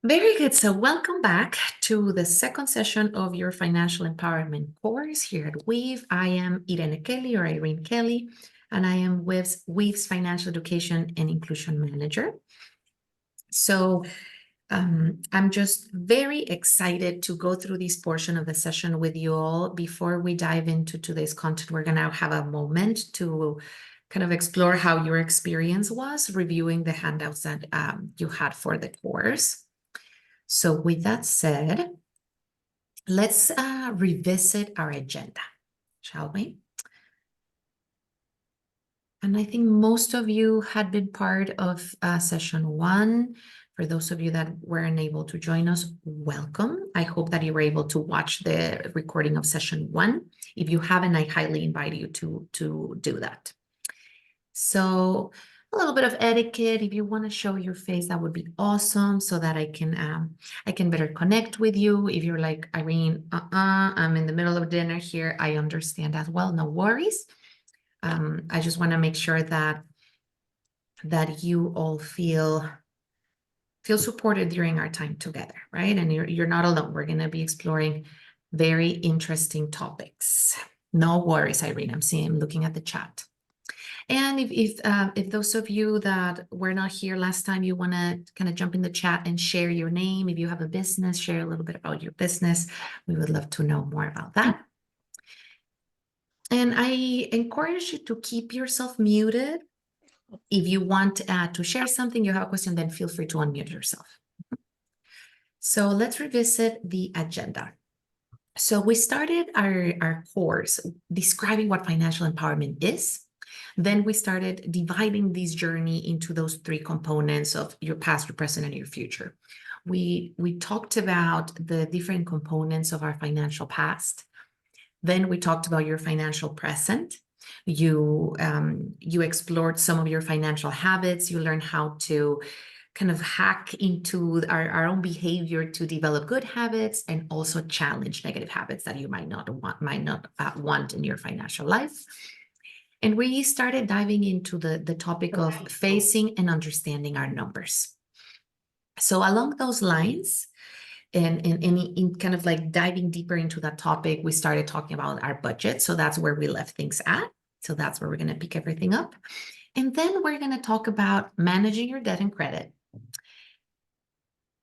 Very good. So welcome back to the second session of your financial empowerment course here at Weave. I am Irene Kelly or Irene Kelly, and I am Weave's Financial Education and Inclusion Manager. So I'm just very excited to go through this portion of the session with you all. Before we dive into today's content, we're going to have a moment to kind of explore how your experience was reviewing the handouts that you had for the course. So with that said, let's revisit our agenda, shall we? And I think most of you had been part of session one. For those of you that weren't able to join us, welcome. I hope that you were able to watch the recording of session one. If you haven't, I highly invite you to do that. So a little bit of etiquette. If you want to show your face, that would be awesome, so that I can better connect with you. If you're like, Irene, I'm in the middle of dinner here, I understand as well. No worries. I just want to make sure that you all feel supported during our time together, right? And you're not alone. We're going to be exploring very interesting topics. No worries, Irene. I'm looking at the chat. And if those of you that were not here last time, you want to kind of jump in the chat and share your name. If you have a business, share a little bit about your business. We would love to know more about that. And I encourage you to keep yourself muted. If you want to share something, you have a question, then feel free to unmute yourself. So let's revisit the agenda. So we started our course describing what financial empowerment is. Then we started dividing this journey into those three components of your past, your present, and your future. We talked about the different components of our financial past. Then we talked about your financial present. You explored some of your financial habits. You learned how to kind of hack into our own behavior to develop good habits and also challenge negative habits that you might not want in your financial life. And we started diving into the topic of facing and understanding our numbers. So along those lines, and in kind of like diving deeper into that topic, we started talking about our budget. So that's where we left things at. So that's where we're going to pick everything up. And then we're going to talk about managing your debt and credit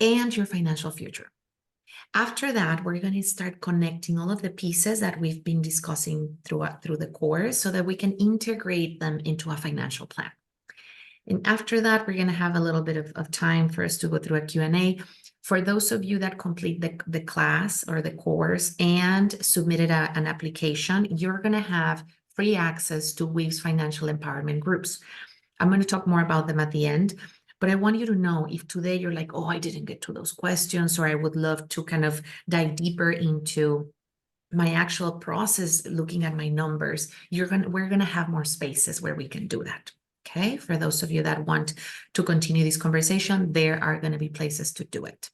and your financial future. After that, we're going to start connecting all of the pieces that we've been discussing through the course so that we can integrate them into a financial plan. And after that, we're going to have a little bit of time for us to go through a Q&A. For those of you that complete the class or the course and submitted an application, you're going to have free access to Weave's financial empowerment groups. I'm going to talk more about them at the end. But I want you to know, if today you're like, oh, I didn't get to those questions, or I would love to kind of dive deeper into my actual process, looking at my numbers, we're going to have more spaces where we can do that. Okay. For those of you that want to continue this conversation, there are going to be places to do it.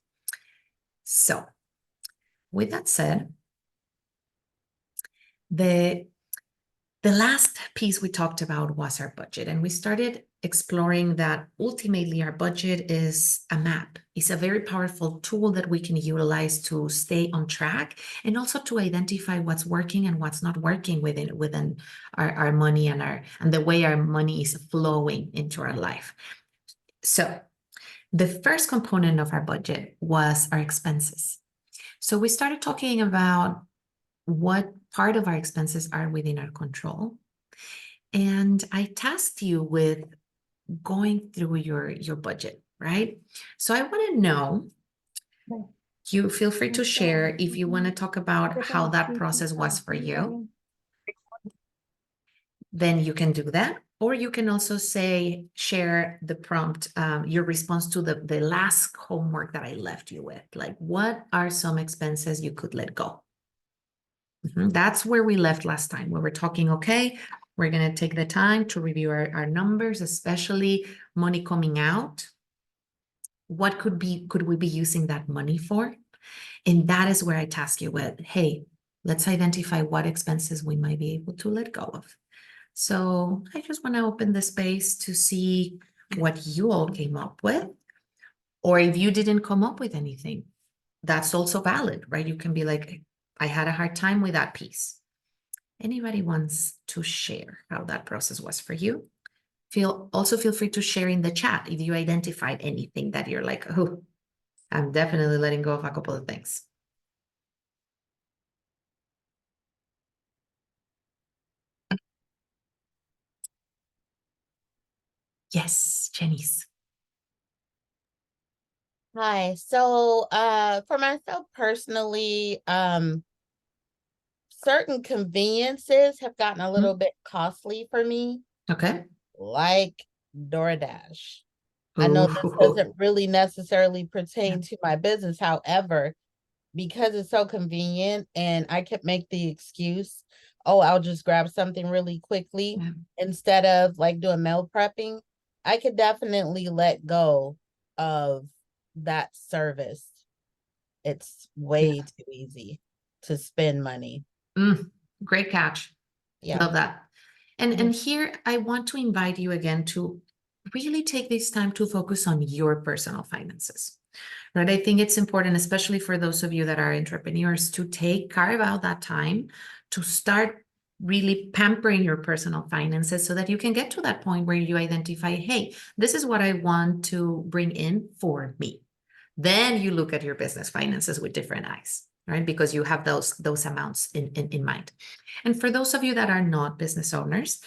So with that said, the last piece we talked about was our budget, and we started exploring that ultimately our budget is a map. It's a very powerful tool that we can utilize to stay on track and also to identify what's working and what's not working within our money and the way our money is flowing into our life. So the first component of our budget was our expenses. So we started talking about what part of our expenses are within our control. And I tasked you with going through your budget, right? So I want to know, you feel free to share if you want to talk about how that process was for you. Then you can do that. Or you can also share the prompt, your response to the last homework that I left you with. Like, what are some expenses you could let go? That's where we left last time. We were talking, okay, we're going to take the time to review our numbers, especially money coming out. What could we be using that money for? And that is where I task you with, hey, let's identify what expenses we might be able to let go of. So I just want to open the space to see what you all came up with. Or if you didn't come up with anything, that's also valid, right? You can be like, I had a hard time with that piece. Anybody wants to share how that process was for you? Also feel free to share in the chat if you identified anything that you're like, oh, I'm definitely letting go of a couple of things. Yes, Janice. Hi. So, for myself personally, certain conveniences have gotten a little bit costly for me, Okay. like DoorDash. I know this doesn't really necessarily pertain to my business. However, because it's so convenient and I could make the excuse, oh, I'll just grab something really quickly instead of like doing meal prepping, I could definitely let go of that service. It's way too easy to spend money. Great catch. Yeah. Love that. And here I want to invite you again to really take this time to focus on your personal finances. Right? I think it's important, especially for those of you that are entrepreneurs, to carve out that time to start really pampering your personal finances so that you can get to that point where you identify, hey, this is what I want to bring in for me. Then you look at your business finances with different eyes, right? Because you have those amounts in mind. And for those of you that are not business owners,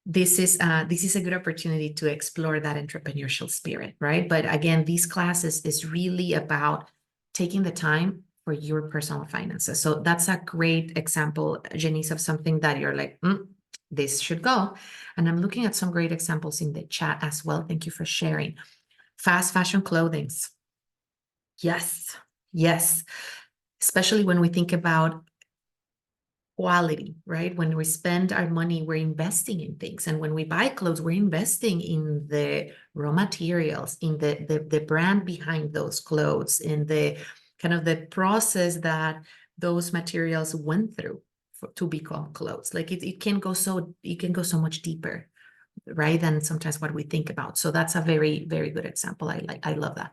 this is a good opportunity to explore that entrepreneurial spirit, right? But again, these classes is really about taking the time for your personal finances. So that's a great example, Janice, of something that you're like, this should go. And I'm looking at some great examples in the chat as well. Thank you for sharing. Fast fashion clothings. Yes, yes. Especially when we think about quality, right? When we spend our money, we're investing in things. And when we buy clothes, we're investing in the raw materials, in the brand behind those clothes, in the kind of the process that those materials went through to become clothes. Like it can go so much deeper, right? Than sometimes what we think about. So that's a very, very good example. I love that.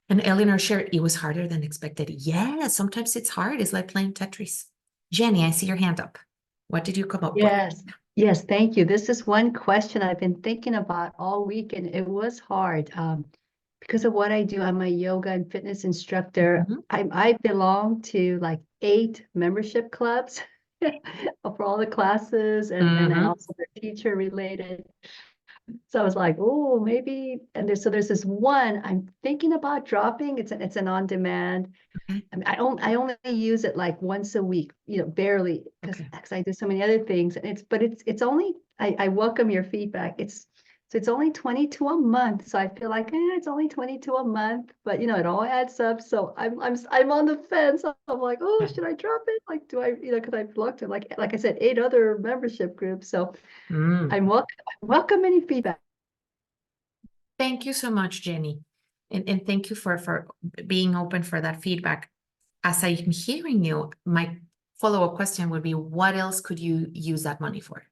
And Eleanor shared, it was harder than expected. Yeah, sometimes it's hard. It's like playing Tetris. Jenny, I see your hand up. What did you come up with? Yes, thank you. This is one question I've been thinking about all week, and it was hard because of what I do. I'm a yoga and fitness instructor. I belong to like 8 membership clubs for all the classes, and then also the teacher related. So I was like, oh, maybe. And there's this one I'm thinking about dropping. It's an on demand. I mean, I only use it like once a week, barely, because I do so many other things. And it's only, I welcome your feedback. It's only 22 a month. So I feel like it's only 22 a month, but it all adds up. So I'm on the fence. I'm like, oh, should I drop it? Like, do I, because I've looked at like I said, 8 other membership groups. So I'm welcome any feedback. Thank you so much, Jenny. And thank you for being open for that feedback. As I'm hearing you, my follow-up question would be, what else could you use that money for?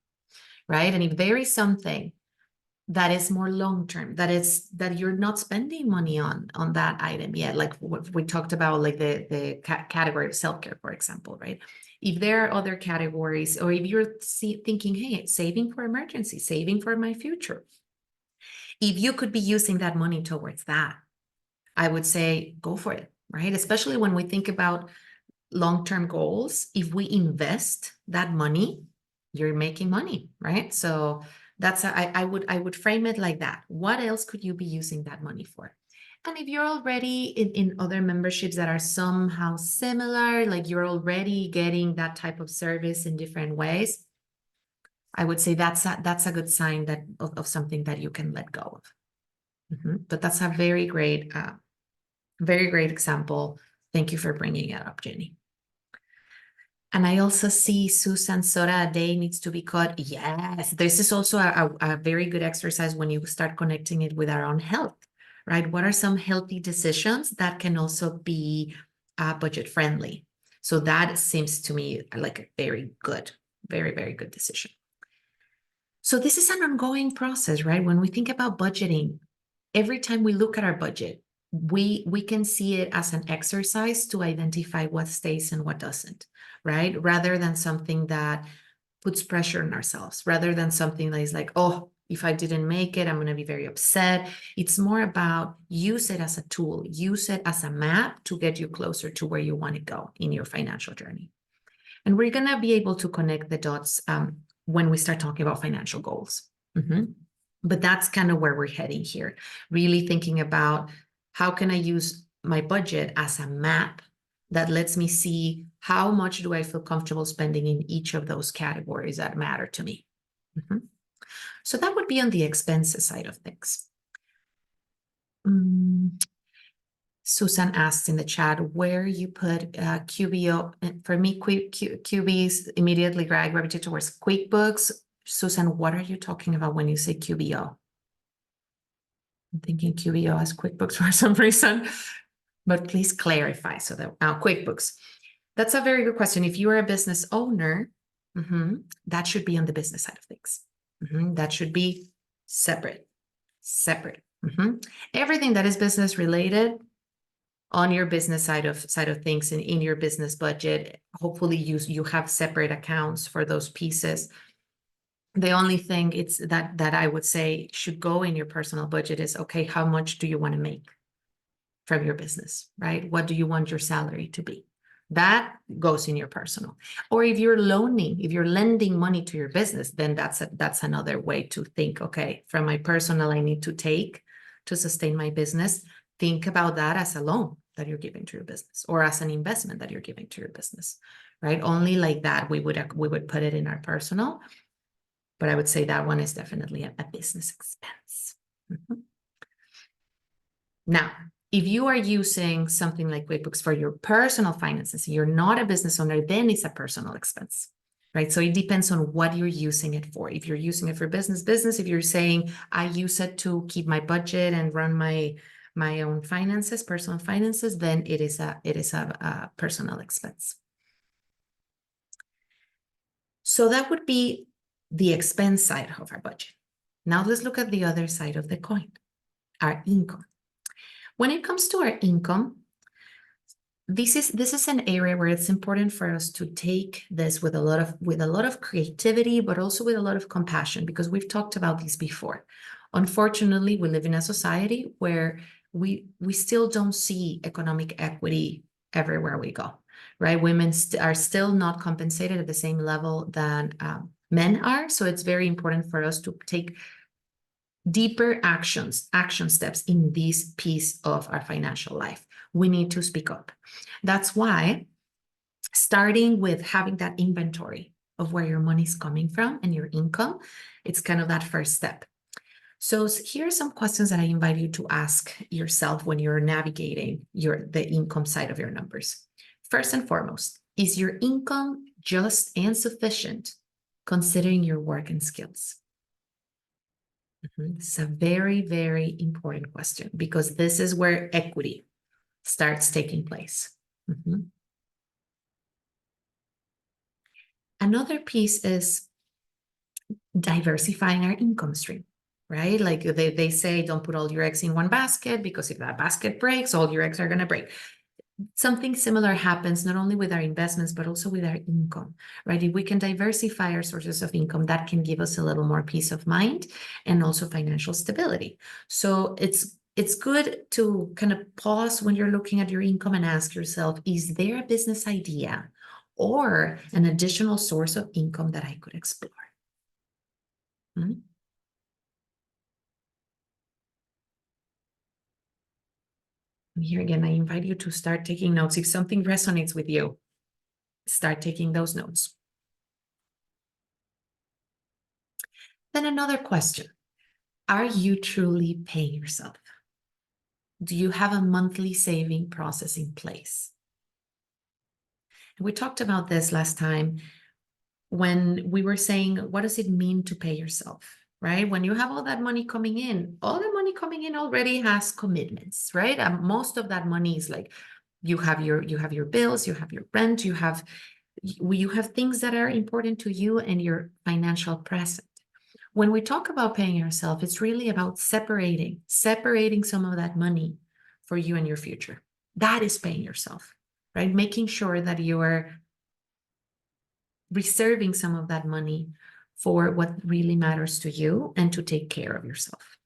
Right? And if there is something that is more long-term, that you're not spending money on that item yet, like what we talked about, like the category of self-care, for example, right? If there are other categories, or if you're thinking, hey, saving for emergency, saving for my future, if you could be using that money towards that, I would say go for it, right? Especially when we think about long-term goals. If we invest that money, you're making money, right? So that's I would frame it like that. What else could you be using that money for? And if you're already in other memberships that are somehow similar, like you're already getting that type of service in different ways, I would say that's a good sign of something that you can let go of. But that's a very great example. Thank you for bringing it up, Jenny. And I also see Susan soda a day needs to be cut. Yes, this is also a very good exercise when you start connecting it with our own health, right? What are some healthy decisions that can also be budget friendly? So that seems to me like a very good, very, very good decision. So this is an ongoing process, right? When we think about budgeting, every time we look at our budget, we can see it as an exercise to identify what stays and what doesn't, right? Rather than something that puts pressure on ourselves, rather than something that is like, oh, if I didn't make it, I'm going to be very upset. It's more about use it as a tool, use it as a map to get you closer to where you want to go in your financial journey. And we're going to be able to connect the dots when we start talking about financial goals. But that's kind of where we're heading here, really thinking about how can I use my budget as a map that lets me see how much do I feel comfortable spending in each of those categories that matter to me. So that would be on the expenses side of things. Susan asked in the chat where you put QBO. For me, QBs immediately gravitate towards QuickBooks. Susan, what are you talking about when you say QBO? I'm thinking QBO as QuickBooks for some reason, but please clarify so that QuickBooks. That's a very good question. If you are a business owner, that should be on the business side of things. That should be separate. Everything that is business related on your business side of things and in your business budget, hopefully you have separate accounts for those pieces. The only thing it's that I would say should go in your personal budget is, okay, how much do you want to make from your business, right? What do you want your salary to be? That goes in your personal. Or if you're lending money to your business, then that's another way to think, okay, from my personal, I need to take to sustain my business. Think about that as a loan that you're giving to your business or as an investment that you're giving to your business, right? Only like that we would put it in our personal. But I would say that one is definitely a business expense. Now, if you are using something like QuickBooks for your personal finances, you're not a business owner, then it's a personal expense, right? So it depends on what you're using it for. If you're using it for business, if you're saying, I use it to keep my budget and run my own finances, personal finances, then it is a personal expense. So that would be the expense side of our budget. Now let's look at the other side of the coin, our income. When it comes to our income, this is an area where it's important for us to take this with a lot of creativity, but also with a lot of compassion, because we've talked about this before. Unfortunately, we live in a society where we still don't see economic equity everywhere we go, right? Women are still not compensated at the same level than men are. So it's very important for us to take deeper action steps in this piece of our financial life. We need to speak up. That's why starting with having that inventory of where your money is coming from and your income, it's kind of that first step. So here are some questions that I invite you to ask yourself when you're navigating the income side of your numbers. First and foremost, is your income just and sufficient considering your work and skills? This is a very, very important question because this is where equity starts taking place. Another piece is diversifying our income stream, right? Like they say, don't put all your eggs in one basket because if that basket breaks, all your eggs are going to break. Something similar happens not only with our investments, but also with our income, right? If we can diversify our sources of income, that can give us a little more peace of mind and also financial stability. So it's good to kind of pause when you're looking at your income and ask yourself, is there a business idea or an additional source of income that I could explore? And here again, I invite you to start taking notes. If something resonates with you, start taking those notes. Then another question, are you truly paying yourself? Do you have a monthly saving process in place? And we talked about this last time when we were saying, what does it mean to pay yourself? Right? When you have all that money coming in, already has commitments, right? Most of that money is like you have your bills, you have your rent, you have things that are important to you and your financial present. When we talk about paying yourself, it's really about separating some of that money for you and your future. That is paying yourself, right? Making sure that you are reserving some of that money for what really matters to you and to take care of yourself.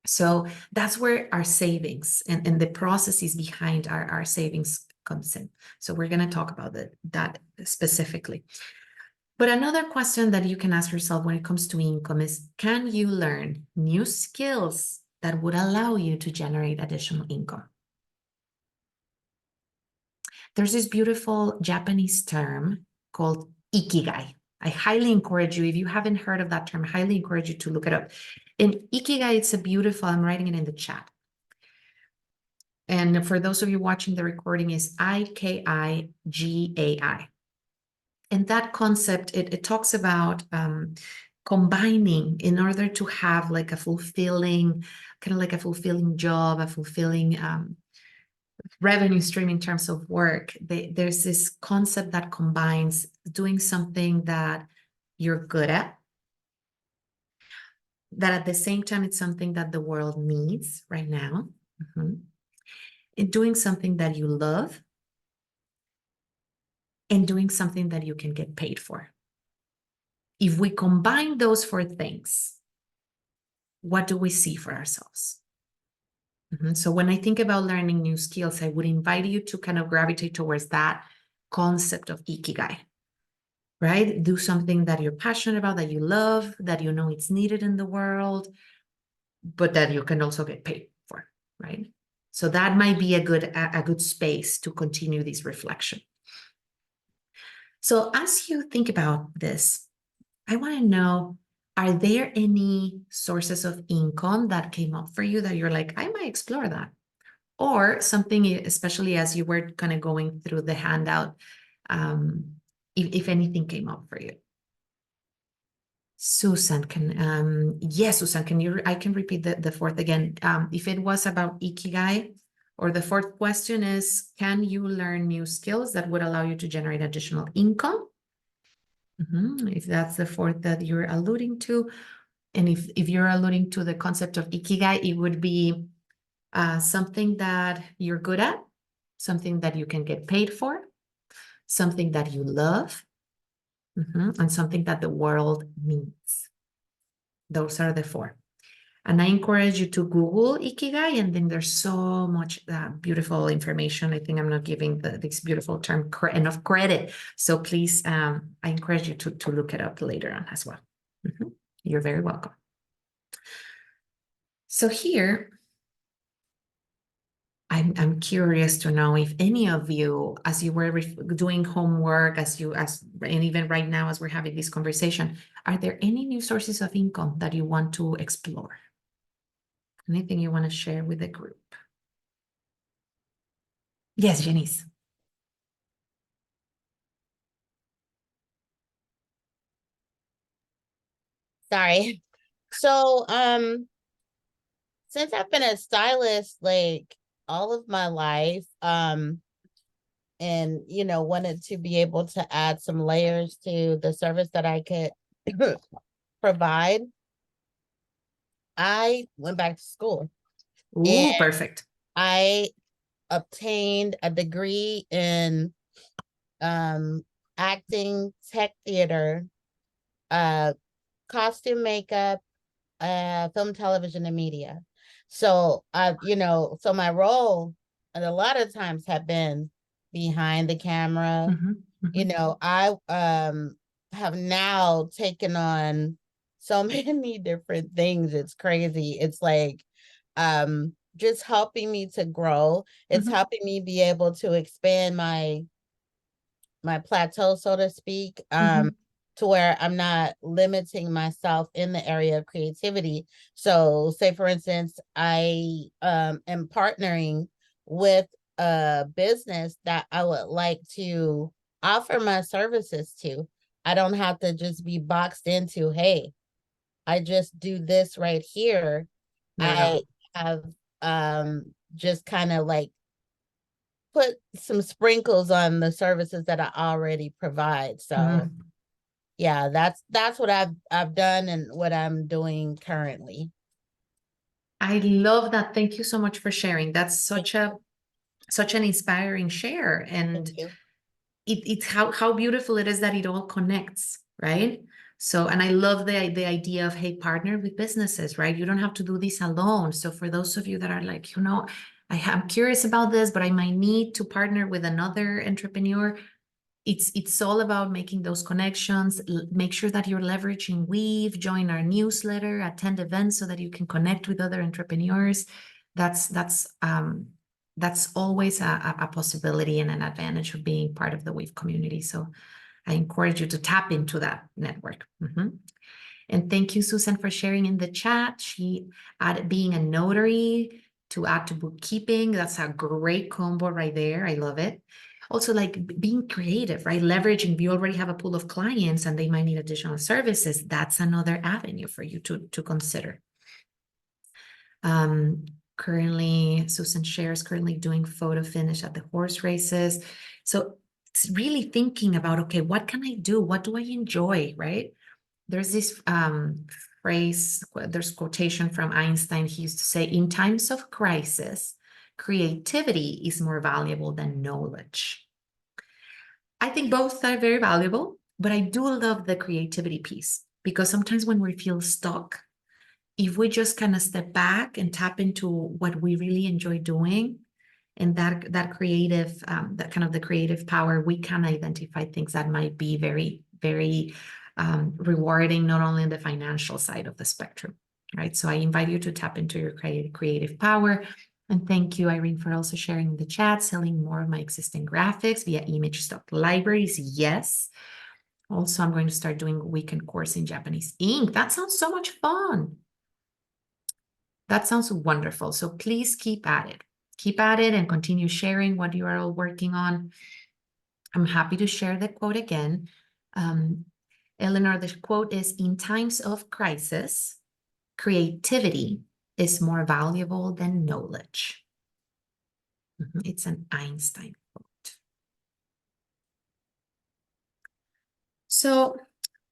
So that's where our savings and the processes behind our savings comes in. So we're going to talk about that specifically. But another question that you can ask yourself when it comes to income is, can you learn new skills that would allow you to generate additional income? There's this beautiful Japanese term called ikigai. I highly encourage you, if you haven't heard of that term, I highly encourage you to look it up. In ikigai, it's a beautiful, I'm writing it in the chat. And for those of you watching the recording, is IKIGAI. And that concept, it talks about combining in order to have like a fulfilling, kind of like a fulfilling job, a fulfilling revenue stream in terms of work. There's this concept that combines doing something that you're good at, that at the same time, it's something that the world needs right now. And doing something that you love, and doing something that you can get paid for. If we combine those four things, what do we see for ourselves? So when I think about learning new skills, I would invite you to kind of gravitate towards that concept of ikigai, right? Do something that you're passionate about, that you love, that you know it's needed in the world, but that you can also get paid for, right? So that might be a good space to continue this reflection. So as you think about this, I want to know, are there any sources of income that came up for you that you're like, I might explore that? Or something, especially as you were kind of going through the handout, if anything came up for you? Susan, yes, Susan, I can repeat the fourth again. If it was about ikigai, or the fourth question is, can you learn new skills that would allow you to generate additional income? If that's the fourth that you're alluding to, and if you're alluding to the concept of ikigai, it would be something that you're good at, something that you can get paid for, something that you love, and something that the world needs. Those are the four. And I encourage you to Google ikigai, and then there's so much beautiful information. I think I'm not giving this beautiful term enough credit. So please, I encourage you to look it up later on as well. You're very welcome. So here, I'm curious to know if any of you, as you were doing homework, and even right now as we're having this conversation, are there any new sources of income that you want to explore? Anything you want to share with the group? Yes, Janice. Sorry. So, since I've been a stylist like all of my life, and wanted to be able to add some layers to the service that I could provide, I went back to school. Ooh, perfect. I obtained a degree in acting, tech theater, costume makeup, film, television, and media. So so my role and a lot of times have been behind the camera. I have now taken on so many different things. It's crazy. It's like just helping me to grow. It's helping me be able to expand my plateau, so to speak, to where I'm not limiting myself in the area of creativity. So say, for instance, I am partnering with a business that I would like to offer my services to. I don't have to just be boxed into, hey, I just do this right here. I have just kind of like put some sprinkles on the services that I already provide. So Yeah, that's what I've done and what I'm doing currently. I love that. Thank you so much for sharing. That's such an inspiring share. And Thank you. it's how beautiful it is that it all connects, right? So, and I love the idea of, hey, partner with businesses, right? You don't have to do this alone. So for those of you that are like, I'm curious about this, but I might need to partner with another entrepreneur. It's all about making those connections. Make sure that you're leveraging Weave, join our newsletter, attend events so that you can connect with other entrepreneurs. That's always a possibility and an advantage of being part of the Weave community. So I encourage you to tap into that network. And thank you, Susan, for sharing in the chat. She added being a notary to add to bookkeeping. That's a great combo right there. I love it. Also, like being creative, right? Leveraging, you already have a pool of clients and they might need additional services. That's another avenue for you to consider. Currently, Susan shares currently doing photo finish at the horse races. So it's really thinking about, okay, what can I do? What do I enjoy, right? There's this phrase, there's quotation from Einstein. He used to say, in times of crisis, creativity is more valuable than knowledge. I think both are very valuable, but I do love the creativity piece because sometimes when we feel stuck, if we just kind of step back and tap into what we really enjoy doing and that creative, that kind of the creative power, we can identify things that might be very, very rewarding, not only on the financial side of the spectrum, right? So I invite you to tap into your creative power. And thank you, Irene, for also sharing in the chat, selling more of my existing graphics via image stock libraries. Yes. Also, I'm going to start doing a weekend course in Japanese ink. That sounds so much fun. That sounds wonderful. So please keep at it. Keep at it and continue sharing what you are all working on. I'm happy to share the quote again. Eleanor, the quote is, in times of crisis, creativity is more valuable than knowledge. It's an Einstein quote. So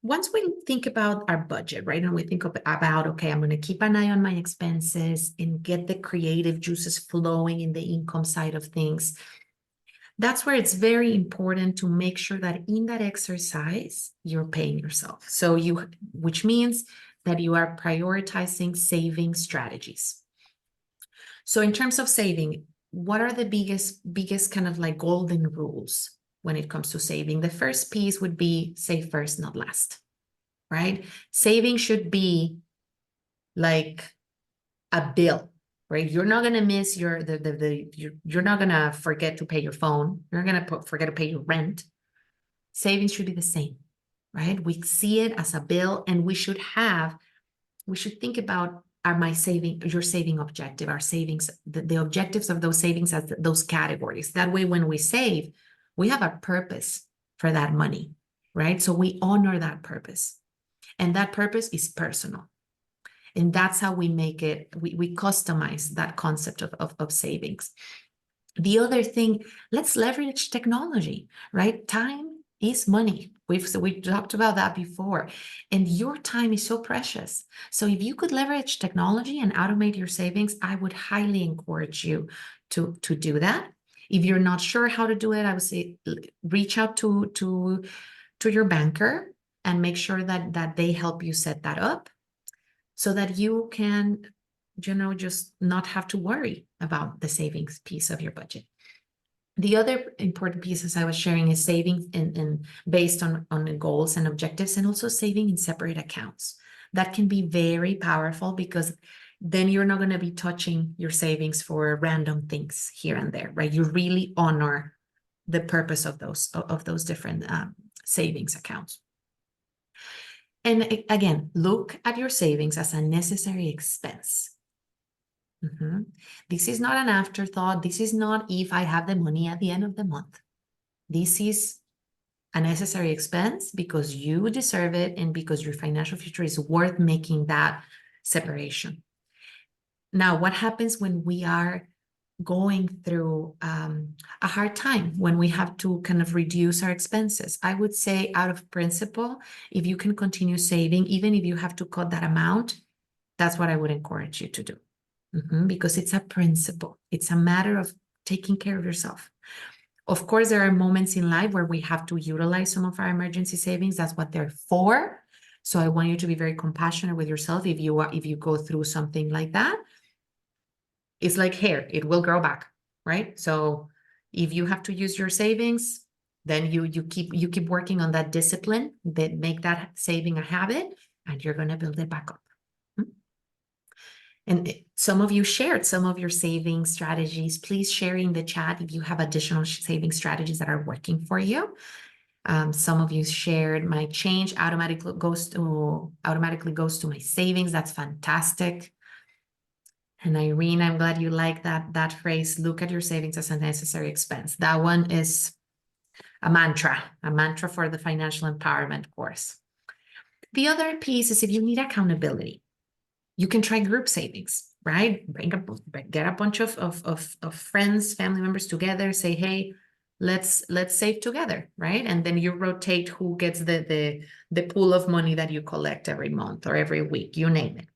once we think about our budget, right, and we think about, okay, I'm going to keep an eye on my expenses and get the creative juices flowing in the income side of things, that's where it's very important to make sure that in that exercise, you're paying yourself. So which means that you are prioritizing saving strategies. So in terms of saving, what are the biggest kind of like golden rules when it comes to saving? The first piece would be save first, not last, right? Saving should be like a bill, right? You're not going to miss you're not going to forget to pay your phone. You're going to forget to pay your rent. Savings should be the same, right? We see it as a bill, and we should think about your saving objective, our savings, the objectives of those savings as those categories. That way, when we save, we have a purpose for that money, right? So we honor that purpose, and that purpose is personal. And that's how we make it, we customize that concept of savings. The other thing, let's leverage technology, right? Time is money. We talked about that before. And your time is so precious. So if you could leverage technology and automate your savings, I would highly encourage you to do that. If you're not sure how to do it, I would say reach out to your banker and make sure that they help you set that up, so that you can, just not have to worry about the savings piece of your budget. The other important piece, as I was sharing, is saving and based on the goals and objectives, and also saving in separate accounts. That can be very powerful because then you're not going to be touching your savings for random things here and there, right? You really honor the purpose of those different savings accounts. And again, look at your savings as a necessary expense. This is not an afterthought. This is not if I have the money at the end of the month. This is a necessary expense because you deserve it and because your financial future is worth making that separation. Now, what happens when we are going through a hard time, when we have to kind of reduce our expenses, I would say out of principle, if you can continue saving, even if you have to cut that amount, that's what I would encourage you to do. Because it's a principle. It's a matter of taking care of yourself. Of course, there are moments in life where we have to utilize some of our emergency savings. That's what they're for. So I want you to be very compassionate with yourself if you go through something like that. It's like hair, it will grow back, right? So if you have to use your savings, then you keep working on that discipline, that make that saving a habit, and you're going to build it back up. And some of you shared some of your saving strategies. Please share in the chat if you have additional saving strategies that are working for you. Some of you shared my change automatically goes to my savings. That's fantastic. And Irene, I'm glad you like that phrase. Look at your savings as a necessary expense. That one is a mantra for the financial empowerment course. The other piece is if you need accountability, you can try group savings, right? Get a bunch of friends, family members together, say, hey, let's save together, right? And then you rotate who gets the pool of money that you collect every month or every week, you name it.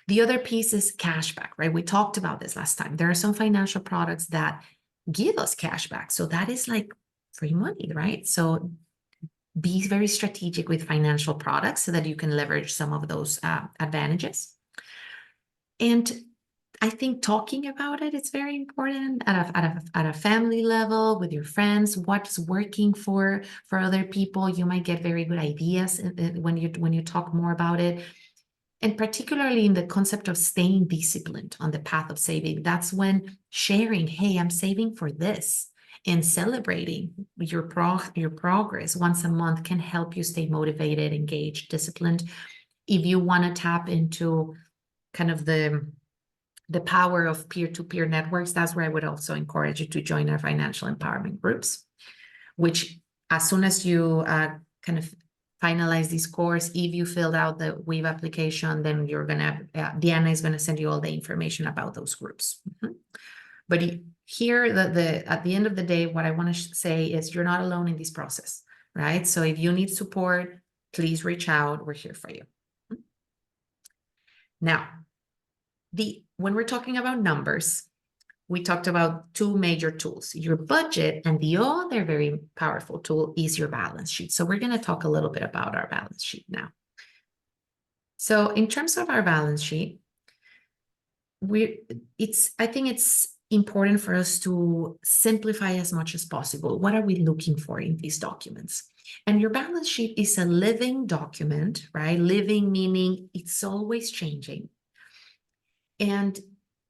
The other piece is cashback, right? We talked about this last time. There are some financial products that give us cashback. So that is like free money, right? So be very strategic with financial products so that you can leverage some of those advantages. And I think talking about it is very important at a family level with your friends. What's working for other people? You might get very good ideas when you talk more about it. And particularly in the concept of staying disciplined on the path of saving, that's when sharing, hey, I'm saving for this, and celebrating your progress once a month can help you stay motivated, engaged, disciplined. If you want to tap into kind of the power of peer-to-peer networks, that's where I would also encourage you to join our financial empowerment groups, which as soon as you kind of finalize this course, if you filled out the Weave application, then you're gonna, Diana is gonna send you all the information about those groups. But here, at the end of the day, what I want to say is you're not alone in this process, right? So if you need support, please reach out. We're here for you. Now, when we're talking about numbers, we talked about two major tools, your budget, and the other very powerful tool is your balance sheet. So we're going to talk a little bit about our balance sheet now. So in terms of our balance sheet, I think it's important for us to simplify as much as possible. What are we looking for in these documents? And your balance sheet is a living document, right? Living meaning it's always changing. And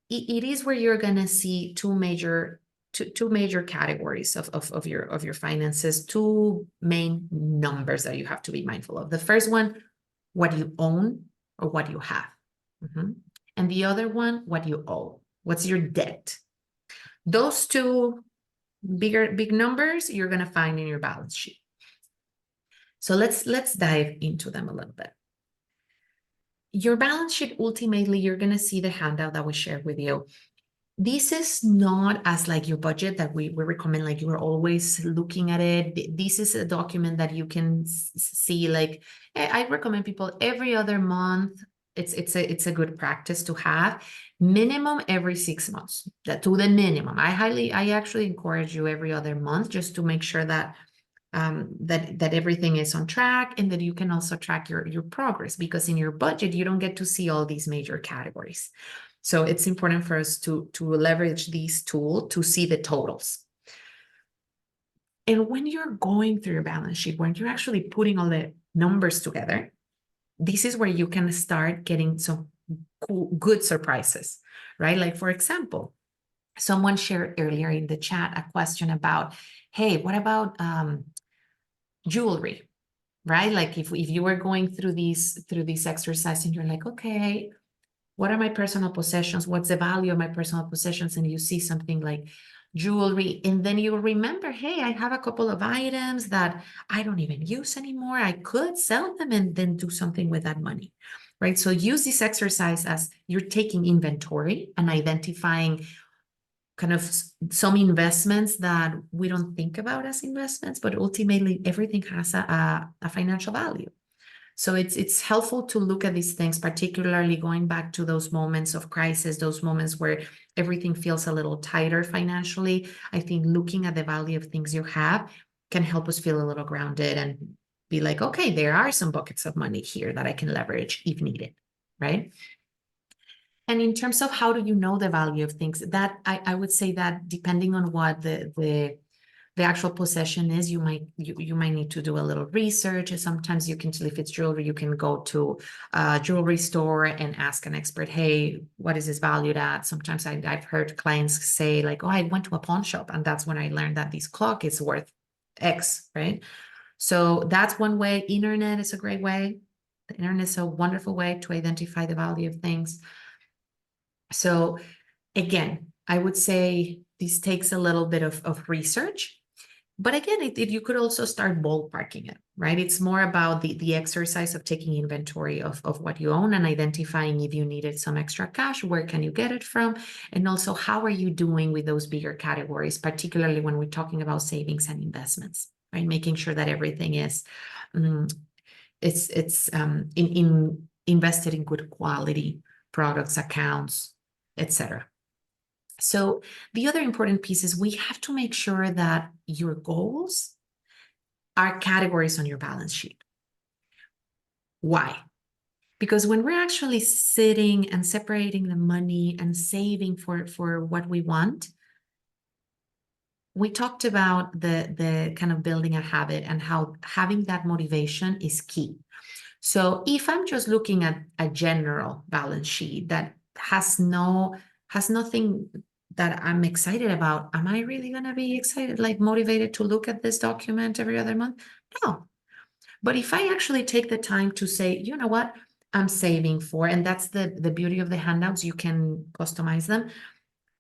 it is where you're going to see two major categories of your finances, two main numbers that you have to be mindful of. The first one, what you own or what you have. And the other one, what you owe. What's your debt? Those two big numbers you're going to find in your balance sheet. So let's dive into them a little bit. Your balance sheet, ultimately, you're going to see the handout that we shared with you. This is not as like your budget that we recommend, like you are always looking at it. This is a document that you can see, like I recommend people every other month. It's a good practice to have. Minimum every 6 months, to the minimum. I actually encourage you every other month just to make sure that that everything is on track, and that you can also track your progress, because in your budget, you don't get to see all these major categories. So it's important for us to leverage these tools to see the totals. And when you're going through your balance sheet, when you're actually putting all the numbers together, this is where you can start getting some cool, good surprises, right? Like, for example, someone shared earlier in the chat a question about, hey, what about jewelry, right? Like if you were going through this exercise and you're like, okay, what are my personal possessions? What's the value of my personal possessions? And you see something like jewelry, and then you remember, hey, I have a couple of items that I don't even use anymore. I could sell them and then do something with that money, right? So use this exercise as you're taking inventory and identifying kind of some investments that we don't think about as investments, but ultimately everything has a financial value. So it's helpful to look at these things, particularly going back to those moments of crisis, those moments where everything feels a little tighter financially. I think looking at the value of things you have can help us feel a little grounded and be like, okay, there are some buckets of money here that I can leverage if needed, right? And in terms of how do you know the value of things, that I would say that depending on what the actual possession is, you might need to do a little research. Sometimes you can tell if it's jewelry, you can go to a jewelry store and ask an expert, hey, what is this valued at? Sometimes I've heard clients say like, oh, I went to a pawn shop and that's when I learned that this clock is worth X, right? So that's one way. Internet is a great way. The internet is a wonderful way to identify the value of things. So again, I would say this takes a little bit of research. But again, you could also start ballparking it, right? It's more about the exercise of taking inventory of what you own and identifying if you needed some extra cash, where can you get it from? And also, how are you doing with those bigger categories, particularly when we're talking about savings and investments, right? Making sure that everything is invested in good quality products, accounts, etc. So the other important piece is we have to make sure that your goals are categories on your balance sheet. Why? Because when we're actually sitting and separating the money and saving for what we want, we talked about the kind of building a habit and how having that motivation is key. So if I'm just looking at a general balance sheet that has nothing that I'm excited about, am I really going to be excited, like motivated to look at this document every other month? No. But if I actually take the time to say, you know what, I'm saving for, and that's the beauty of the handouts, you can customize them.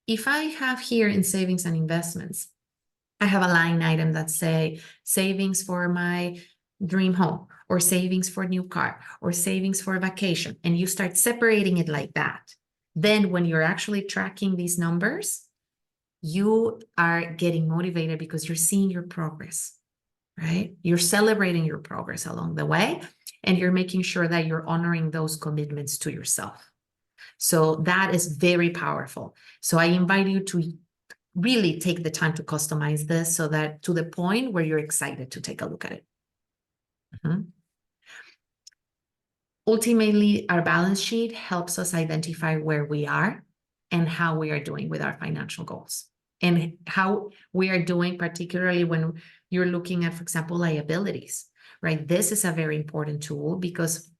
If I have here in savings and investments, I have a line item that say savings for my dream home, or savings for a new car, or savings for a vacation, and you start separating it like that, then when you're actually tracking these numbers, you are getting motivated because you're seeing your progress, right? You're celebrating your progress along the way, and you're making sure that you're honoring those commitments to yourself. So that is very powerful. So I invite you to really take the time to customize this so that to the point where you're excited to take a look at it. Ultimately, our balance sheet helps us identify where we are and how we are doing with our financial goals, and how we are doing, particularly when you're looking at, for example, liabilities, right? This is a very important tool, because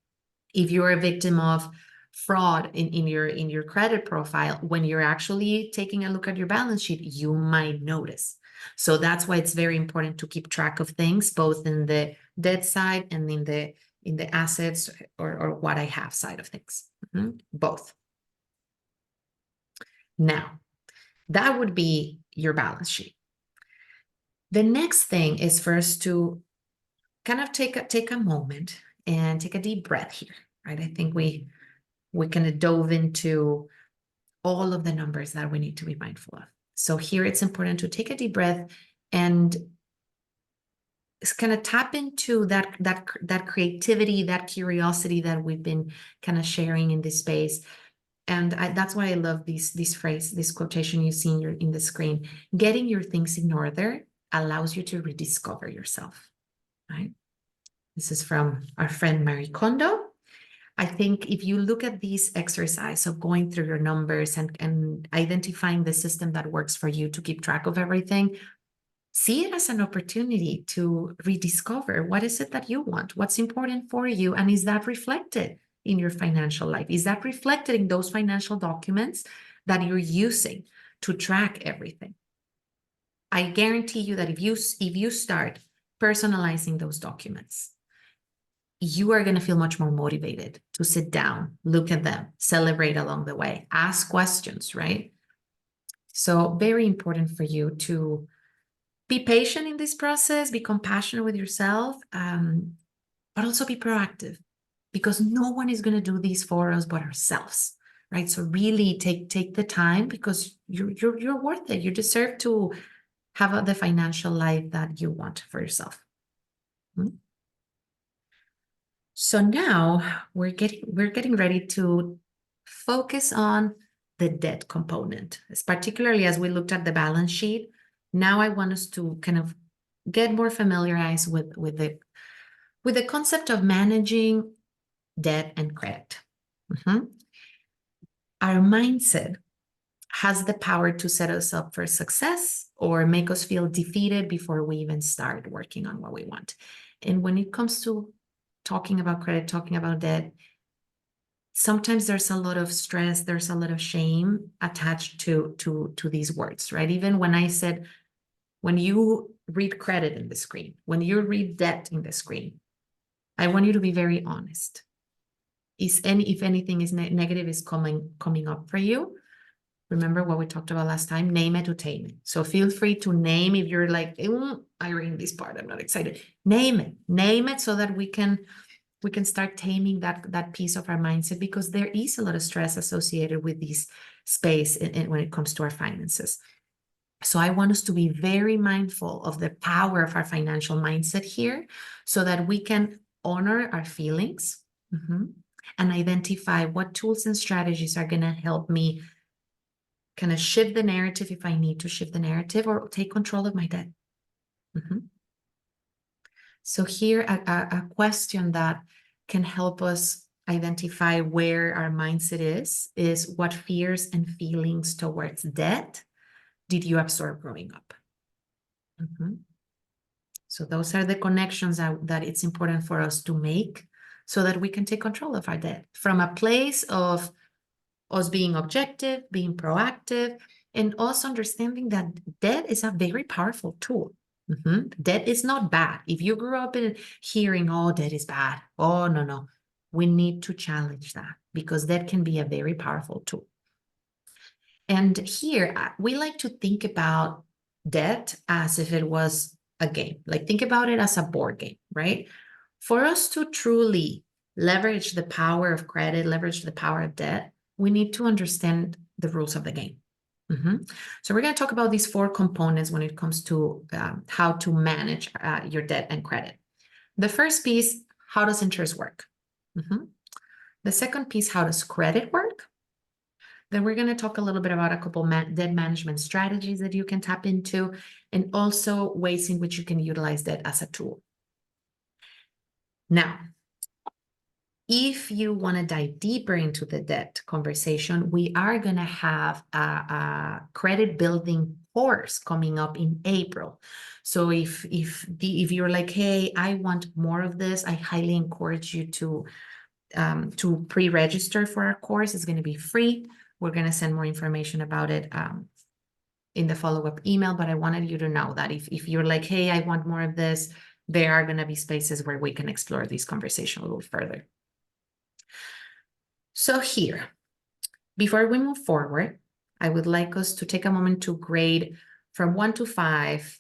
if you're a victim of fraud in your credit profile, when you're actually taking a look at your balance sheet, you might notice. So that's why it's very important to keep track of things, both in the debt side and in the assets or what I have side of things. Both. Now, that would be your balance sheet. The next thing is for us to kind of take a moment and take a deep breath here, right? I think we kind of dove into all of the numbers that we need to be mindful of. So here it's important to take a deep breath and kind of tap into that creativity, that curiosity that we've been kind of sharing in this space. And that's why I love this phrase, this quotation you see in the screen. Getting your things in order allows you to rediscover yourself, right? This is from our friend Marie Kondo. I think if you look at this exercise of going through your numbers and identifying the system that works for you to keep track of everything, see it as an opportunity to rediscover what is it that you want, what's important for you, and is that reflected in your financial life? Is that reflected in those financial documents that you're using to track everything? I guarantee you that if you start personalizing those documents, you are going to feel much more motivated to sit down, look at them, celebrate along the way, ask questions, right? So very important for you to be patient in this process, be compassionate with yourself, but also be proactive, because no one is going to do these for us but ourselves, right? So really take the time because you're worth it. You deserve to have the financial life that you want for yourself. So now we're getting ready to focus on the debt component, particularly as we looked at the balance sheet. Now I want us to kind of get more familiarized with the concept of managing debt and credit. Our mindset has the power to set us up for success or make us feel defeated before we even start working on what we want. And when it comes to talking about credit, talking about debt, sometimes there's a lot of stress, there's a lot of shame attached to these words, right? Even when I said, when you read credit in the screen, when you read debt in the screen, I want you to be very honest. If anything is negative is coming up for you, remember what we talked about last time, name it or tame it. So feel free to name if you're like, I read this part, I'm not excited. Name it so that we can start taming that piece of our mindset, because there is a lot of stress associated with this space when it comes to our finances. So I want us to be very mindful of the power of our financial mindset here so that we can honor our feelings and identify what tools and strategies are going to help me kind of shift the narrative if I need to shift the narrative or take control of my debt. So here, a question that can help us identify where our mindset is what fears and feelings towards debt did you absorb growing up? So those are the connections that it's important for us to make so that we can take control of our debt from a place of us being objective, being proactive, and also understanding that debt is a very powerful tool. Debt is not bad. If you grew up in hearing, oh, debt is bad. Oh, no. We need to challenge that because that can be a very powerful tool. And here, we like to think about debt as if it was a game. Like think about it as a board game, right? For us to truly leverage the power of credit, leverage the power of debt, we need to understand the rules of the game. So we're going to talk about these 4 components when it comes to how to manage your debt and credit. The first piece, how does interest work? The second piece, how does credit work? Then we're going to talk a little bit about a couple debt management strategies that you can tap into, and also ways in which you can utilize debt as a tool. Now, if you want to dive deeper into the debt conversation, we are going to have a credit building course coming up in April. So if you're like, hey, I want more of this, I highly encourage you to pre-register for our course. It's going to be free. We're going to send more information about it in the follow-up email, but I wanted you to know that if you're like, hey, I want more of this, there are going to be spaces where we can explore this conversation a little further. So here, before we move forward, I would like us to take a moment to grade from 1 to 5,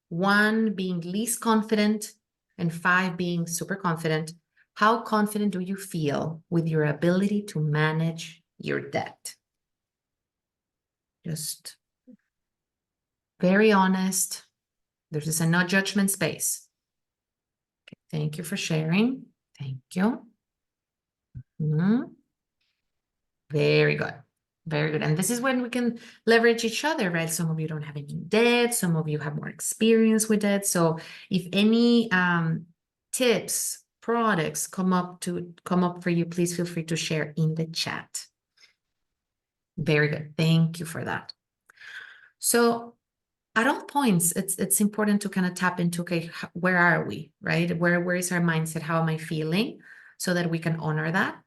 1 being least confident and 5 being super confident. How confident do you feel with your ability to manage your debt? Just very honest. This is a no judgment space. Okay, thank you for sharing. Thank you. Very good. Very good. And this is when we can leverage each other, right? Some of you don't have any debt. Some of you have more experience with debt. So if any tips, products come up for you, please feel free to share in the chat. Very good. Thank you for that. So at all points, it's important to kind of tap into, okay, where are we, right? Where is our mindset? How am I feeling? So that we can honor that.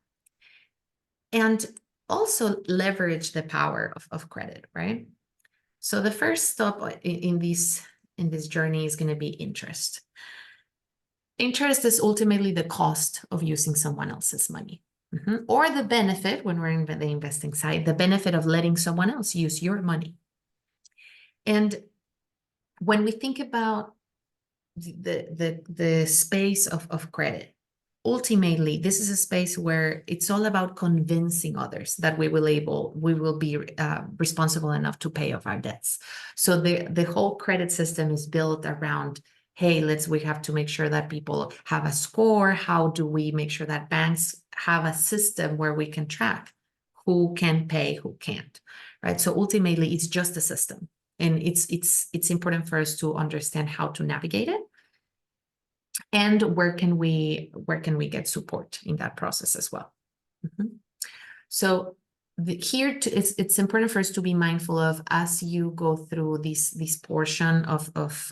And also leverage the power of credit, right? So the first stop in this journey is going to be interest. Interest is ultimately the cost of using someone else's money, or the benefit when we're in the investing side, the benefit of letting someone else use your money. And when we think about the space of credit, ultimately, this is a space where it's all about convincing others that we will be responsible enough to pay off our debts. So the whole credit system is built around, hey, we have to make sure that people have a score. How do we make sure that banks have a system where we can track who can pay, who can't, right? So ultimately, it's just a system, and it's important for us to understand how to navigate it. And where can we get support in that process as well? So it's important for us to be mindful of, as you go through this portion of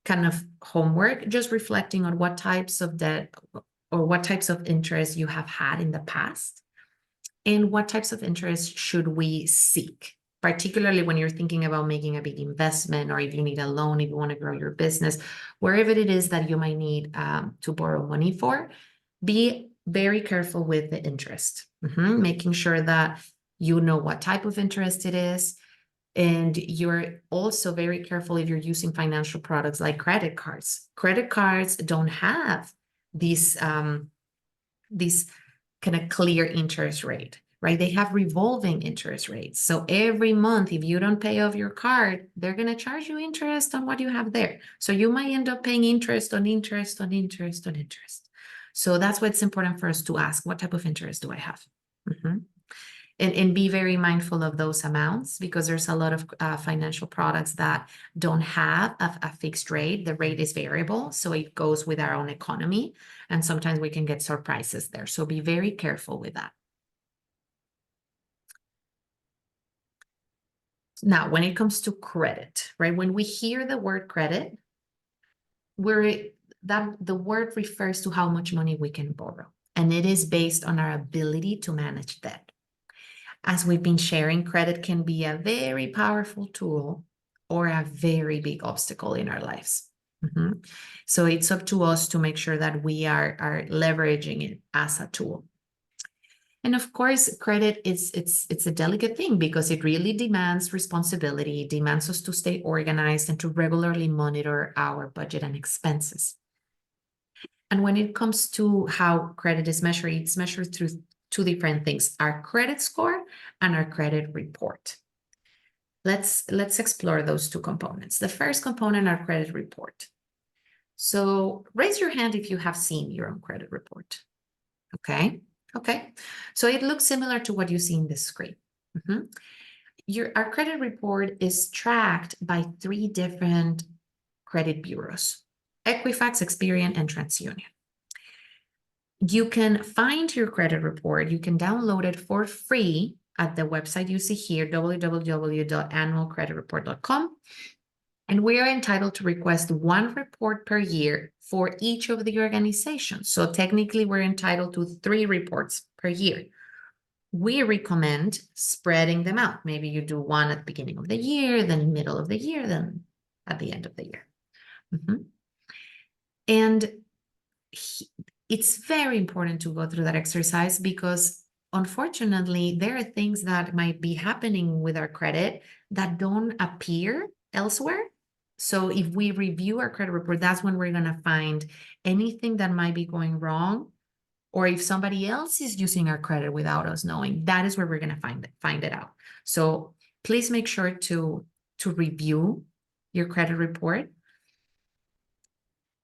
kind of homework, just reflecting on what types of debt or what types of interest you have had in the past, and what types of interest should we seek, particularly when you're thinking about making a big investment, or if you need a loan, if you want to grow your business, wherever it is that you might need to borrow money for. Be very careful with the interest, making sure that you know what type of interest it is. And you're also very careful if you're using financial products like credit cards. Credit cards don't have these kind of clear interest rate, right? They have revolving interest rates. So every month, if you don't pay off your card, they're going to charge you interest on what you have there. So you might end up paying interest on interest on interest on interest. So that's why it's important for us to ask, what type of interest do I have? And be very mindful of those amounts, because there's a lot of financial products that don't have a fixed rate. The rate is variable, so it goes with our own economy, and sometimes we can get surprises there. So be very careful with that. Now, when it comes to credit, right? When we hear the word credit, the word refers to how much money we can borrow, and it is based on our ability to manage debt. As we've been sharing, credit can be a very powerful tool or a very big obstacle in our lives. So it's up to us to make sure that we are leveraging it as a tool. And of course, credit it's a delicate thing, because it really demands responsibility, it demands us to stay organized and to regularly monitor our budget and expenses. And when it comes to how credit is measured, it's measured through two different things: our credit score and our credit report. Let's explore those two components. The first component, our credit report. So raise your hand if you have seen your own credit report. Okay. So it looks similar to what you see in the screen. Our credit report is tracked by 3 different credit bureaus: Equifax, Experian, and TransUnion. You can find your credit report. You can download it for free at the website you see here, www.annualcreditreport.com. And we are entitled to request 1 report per year for each of the organizations. So technically, we're entitled to 3 reports per year. We recommend spreading them out. Maybe you do 1 at the beginning of the year, then middle of the year, then at the end of the year. And it's very important to go through that exercise, because unfortunately, there are things that might be happening with our credit that don't appear elsewhere. So if we review our credit report, that's when we're going to find anything that might be going wrong, or if somebody else is using our credit without us knowing, that is where we're going to find it out. So please make sure to review your credit report,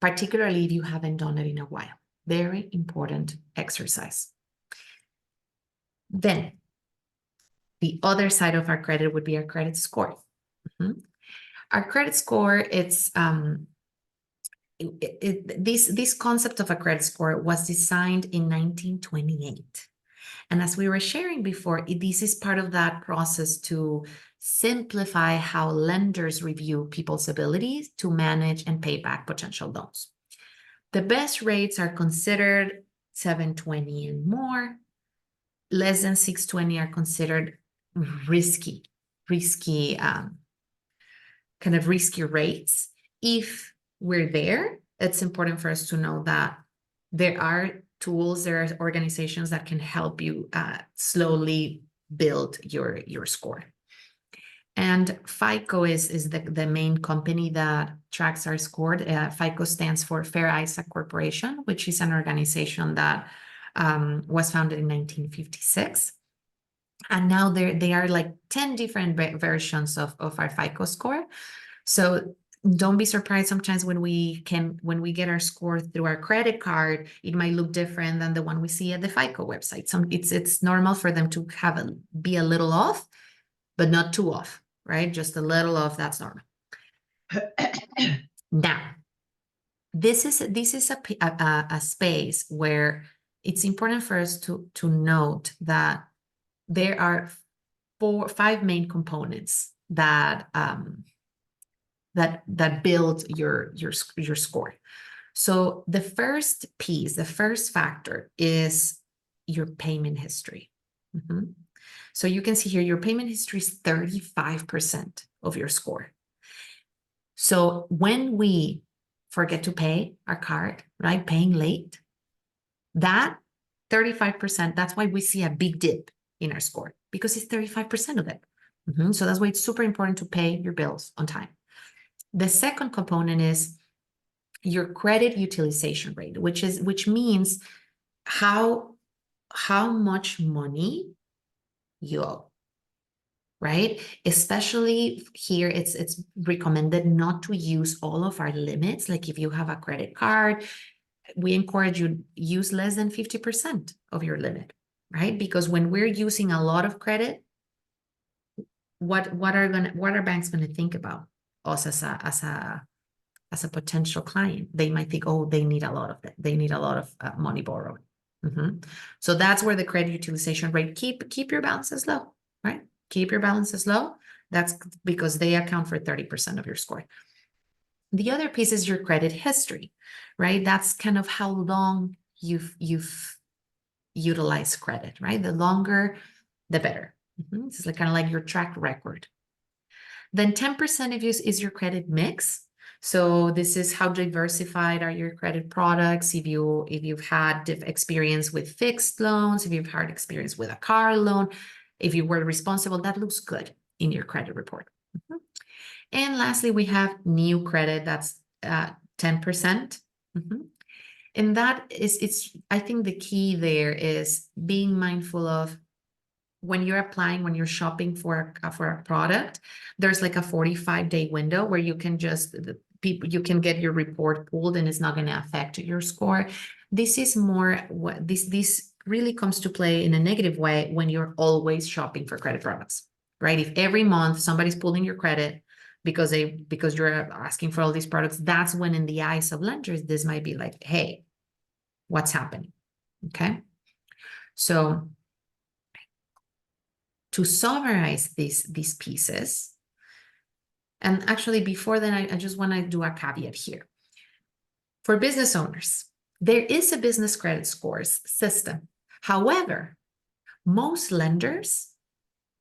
particularly if you haven't done it in a while. Very important exercise. Then the other side of our credit would be our credit score. Our credit score, it's this concept of a credit score was designed in 1928. And as we were sharing before, this is part of that process to simplify how lenders review people's abilities to manage and pay back potential loans. The best rates are considered 720 and more. Less than 620 are considered risky kind of risky rates. If we're there, it's important for us to know that there are tools, there are organizations that can help you slowly build your score. And FICO is the main company that tracks our score. FICO stands for Fair Isaac Corporation, which is an organization that was founded in 1956. And now they are like 10 different versions of our FICO score. So don't be surprised sometimes when we get our score through our credit card, it might look different than the one we see at the FICO website. So it's normal for them to be a little off, but not too off, right? Just a little off, that's normal. Now, this is a space where it's important for us to note that there are 5 main components that build your score. So the first piece, the first factor is your payment history. So you can see here your payment history is 35% of your score. So when we forget to pay our card, right, paying late, that 35%, that's why we see a big dip in our score, because it's 35% of it. So that's why it's super important to pay your bills on time. The second component is your credit utilization rate, which means how much money you owe, right? Especially here, it's recommended not to use all of our limits. Like if you have a credit card, we encourage you use less than 50% of your limit, right? Because when we're using a lot of credit, what are banks gonna think about us as a potential client? They might think, oh, they need a lot of that. They need a lot of money borrowed. So that's where the credit utilization rate, keep your balances low, right? Keep your balances low. That's because they account for 30% of your score. The other piece is your credit history, right? That's kind of how long you've utilized credit, right? The longer, the better. This is like kind of like your track record. Then 10% of use is your credit mix. So this is how diversified are your credit products. If you've had experience with fixed loans, if you've had experience with a car loan, if you were responsible, that looks good in your credit report. And lastly, we have new credit, that's 10%. And that is, I think the key there is being mindful of when you're applying, when you're shopping for a product, there's like a 45-day window where you can you can get your report pulled and it's not going to affect your score. This is more what this really comes to play in a negative way when you're always shopping for credit products, right? If every month somebody's pulling your credit because you're asking for all these products, that's when in the eyes of lenders, this might be like, hey, what's happening? Okay. So to summarize these pieces, and actually before then, I just want to do a caveat here. For business owners, there is a business credit scores system. However, most lenders,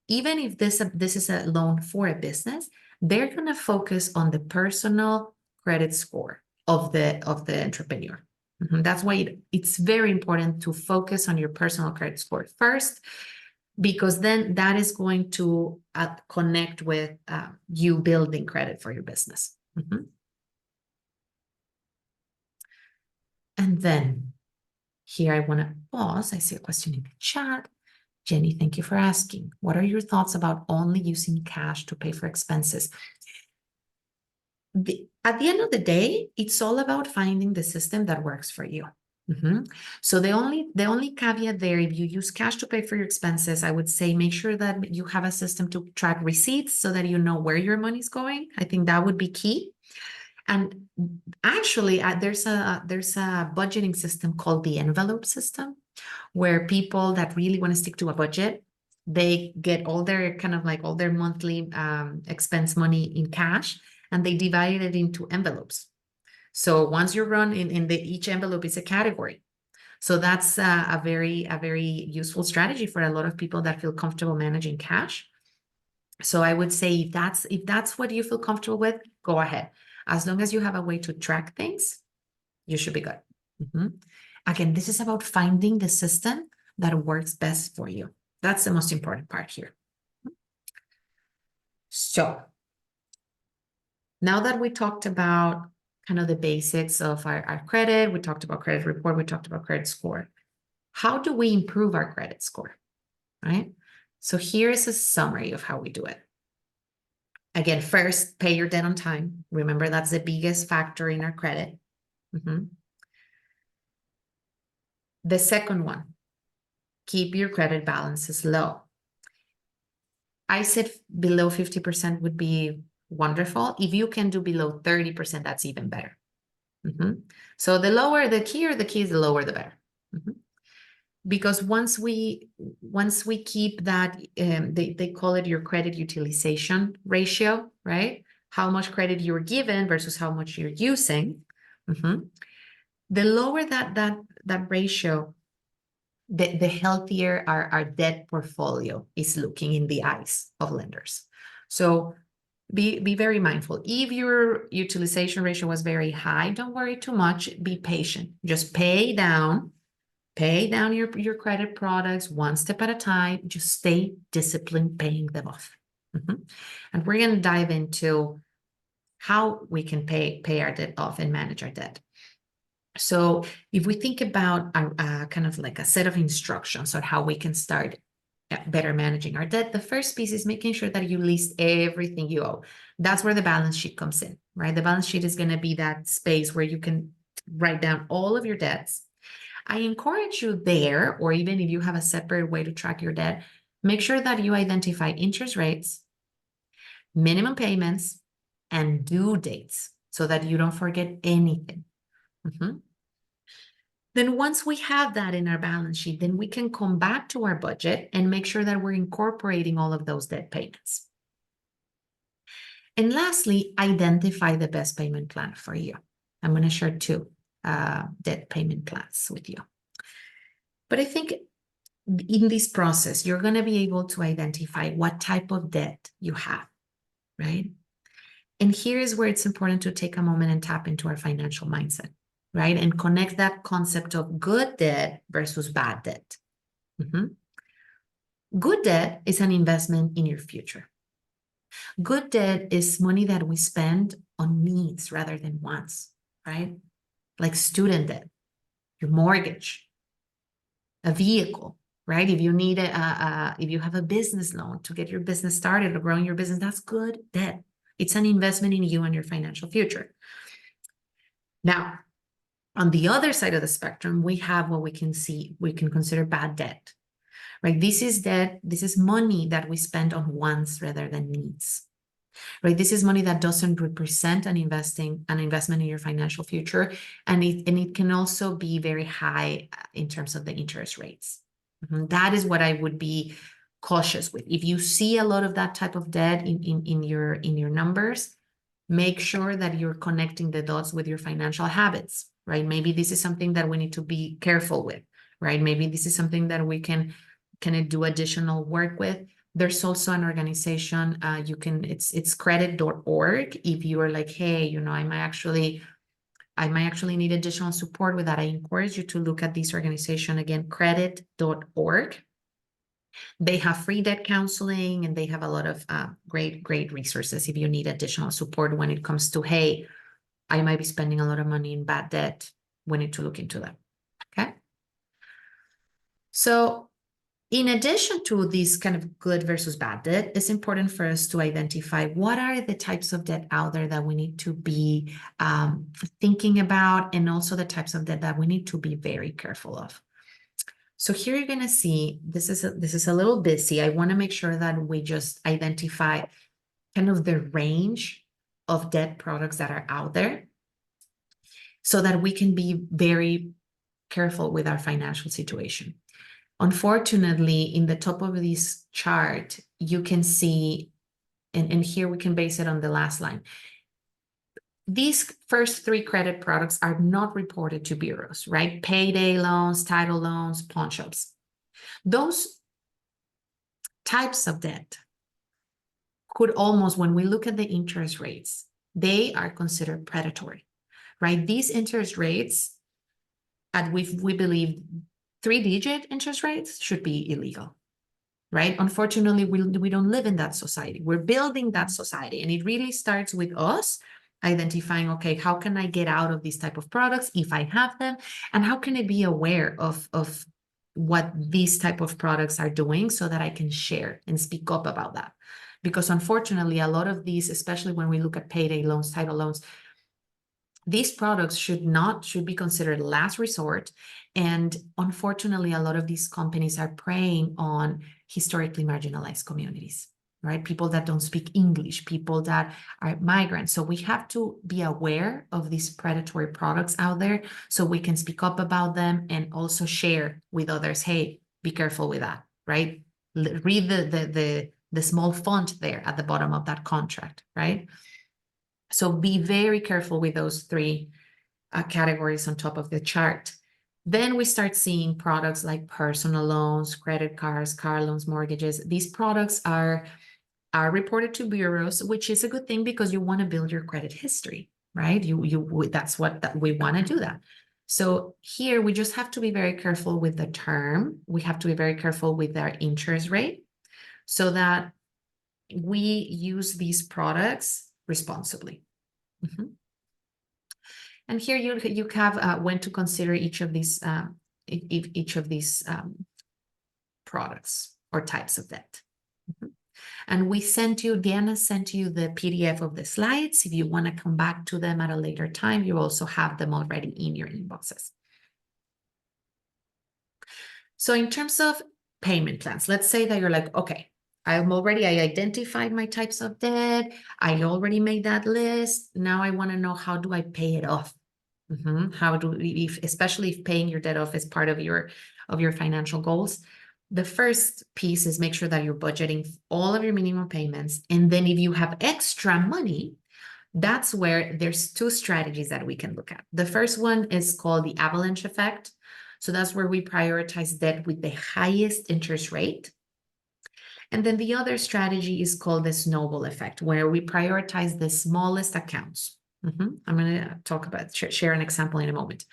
even if this is a loan for a business, they're going to focus on the personal credit score of the entrepreneur. That's why it's very important to focus on your personal credit score first, because then that is going to connect with you building credit for your business. And then here I want to pause. I see a question in the chat. Jenny, thank you for asking. What are your thoughts about only using cash to pay for expenses? At the end of the day, it's all about finding the system that works for you. So the only caveat there, if you use cash to pay for your expenses, I would say make sure that you have a system to track receipts so that you know where your money's going. I think that would be key. And actually, there's a budgeting system called the envelope system, where people that really want to stick to a budget, they get all their all their monthly expense money in cash, and they divide it into envelopes. So once you run each envelope is a category. So that's a very useful strategy for a lot of people that feel comfortable managing cash. So I would say if that's what you feel comfortable with, go ahead. As long as you have a way to track things, you should be good. Again, this is about finding the system that works best for you. That's the most important part here. So now that we talked about kind of the basics of our credit, we talked about credit report, we talked about credit score. How do we improve our credit score, right? So here's a summary of how we do it. Again, first, pay your debt on time. Remember, that's the biggest factor in our credit. The second one, keep your credit balances low. I said below 50% would be wonderful. If you can do below 30%, that's even better. So the lower the key is the lower the better. Because once we keep that, they call it your credit utilization ratio, right? How much credit you're given versus how much you're using. The lower that ratio, the healthier our debt portfolio is looking in the eyes of lenders. So be very mindful. If your utilization ratio was very high, don't worry too much. Be patient. Just pay down your credit products one step at a time. Just stay disciplined paying them off. And we're going to dive into how we can pay our debt off and manage our debt. So if we think about kind of like a set of instructions on how we can start better managing our debt, the first piece is making sure that you list everything you owe. That's where the balance sheet comes in, right? The balance sheet is going to be that space where you can write down all of your debts. I encourage you there, or even if you have a separate way to track your debt, make sure that you identify interest rates, minimum payments, and due dates so that you don't forget anything. Then once we have that in our balance sheet, then we can come back to our budget and make sure that we're incorporating all of those debt payments. And lastly, identify the best payment plan for you. I'm going to share 2 debt payment plans with you. But I think in this process, you're going to be able to identify what type of debt you have, right? And here is where it's important to take a moment and tap into our financial mindset, right? And connect that concept of good debt versus bad debt. Good debt is an investment in your future. Good debt is money that we spend on needs rather than wants, right? Like student debt, your mortgage, a vehicle, right? If you need if you have a business loan to get your business started or growing your business, that's good debt. It's an investment in you and your financial future. Now, on the other side of the spectrum, we have what we can consider bad debt, right? This is debt. This is money that we spend on wants rather than needs, right? This is money that doesn't represent an investment in your financial future. And it can also be very high in terms of the interest rates. That is what I would be cautious with. If you see a lot of that type of debt in your numbers, make sure that you're connecting the dots with your financial habits, right? Maybe this is something that we need to be careful with, right? Maybe this is something that we can do additional work with. There's also an organization, it's credit.org. If you are like, hey, I might actually need additional support with that, I encourage you to look at this organization again, credit.org. They have free debt counseling, and they have a lot of great resources if you need additional support when it comes to, hey, I might be spending a lot of money in bad debt. We need to look into that. Okay. So in addition to this kind of good versus bad debt, it's important for us to identify what are the types of debt out there that we need to be thinking about, and also the types of debt that we need to be very careful of. So here you're going to see, this is a little busy. I want to make sure that we just identify kind of the range of debt products that are out there so that we can be very careful with our financial situation. Unfortunately, in the top of this chart, you can see, and here we can base it on the last line. These first 3 credit products are not reported to bureaus, right? Payday loans, title loans, pawn shops. Those types of debt could almost, when we look at the interest rates, they are considered predatory, right? These interest rates, we believe 3-digit interest rates should be illegal, right? Unfortunately, we don't live in that society. We're building that society, and it really starts with us identifying, okay, how can I get out of these type of products if I have them, and how can I be aware of what these type of products are doing so that I can share and speak up about that. Because unfortunately, a lot of these, especially when we look at payday loans, title loans, these products should be considered last resort. And unfortunately, a lot of these companies are preying on historically marginalized communities, right? People that don't speak English, people that are migrants. So we have to be aware of these predatory products out there so we can speak up about them and also share with others, hey, be careful with that, right? Read the small font there at the bottom of that contract, right? So be very careful with those three categories on top of the chart. Then we start seeing products like personal loans, credit cards, car loans, mortgages. These products are reported to bureaus, which is a good thing because you want to build your credit history, right? That's what we want to do that. So here we just have to be very careful with the term. We have to be very careful with their interest rate so that we use these products responsibly. Mhm. And here you have when to consider each of these products or types of debt. Mhm. And Diana sent you the PDF of the slides. If you want to come back to them at a later time, you also have them already in your inboxes. So in terms of payment plans, let's say that you're like, okay, I identified my types of debt. I already made that list. Now I want to know, how do I pay it off? How do we, especially if paying your debt off is part of your financial goals? The first piece is make sure that you're budgeting all of your minimum payments. And then if you have extra money, that's where there's two strategies that we can look at. The first one is called the avalanche effect. So that's where we prioritize debt with the highest interest rate. And then the other strategy is called the snowball effect, where we prioritize the smallest accounts. I'm going to share an example in a moment.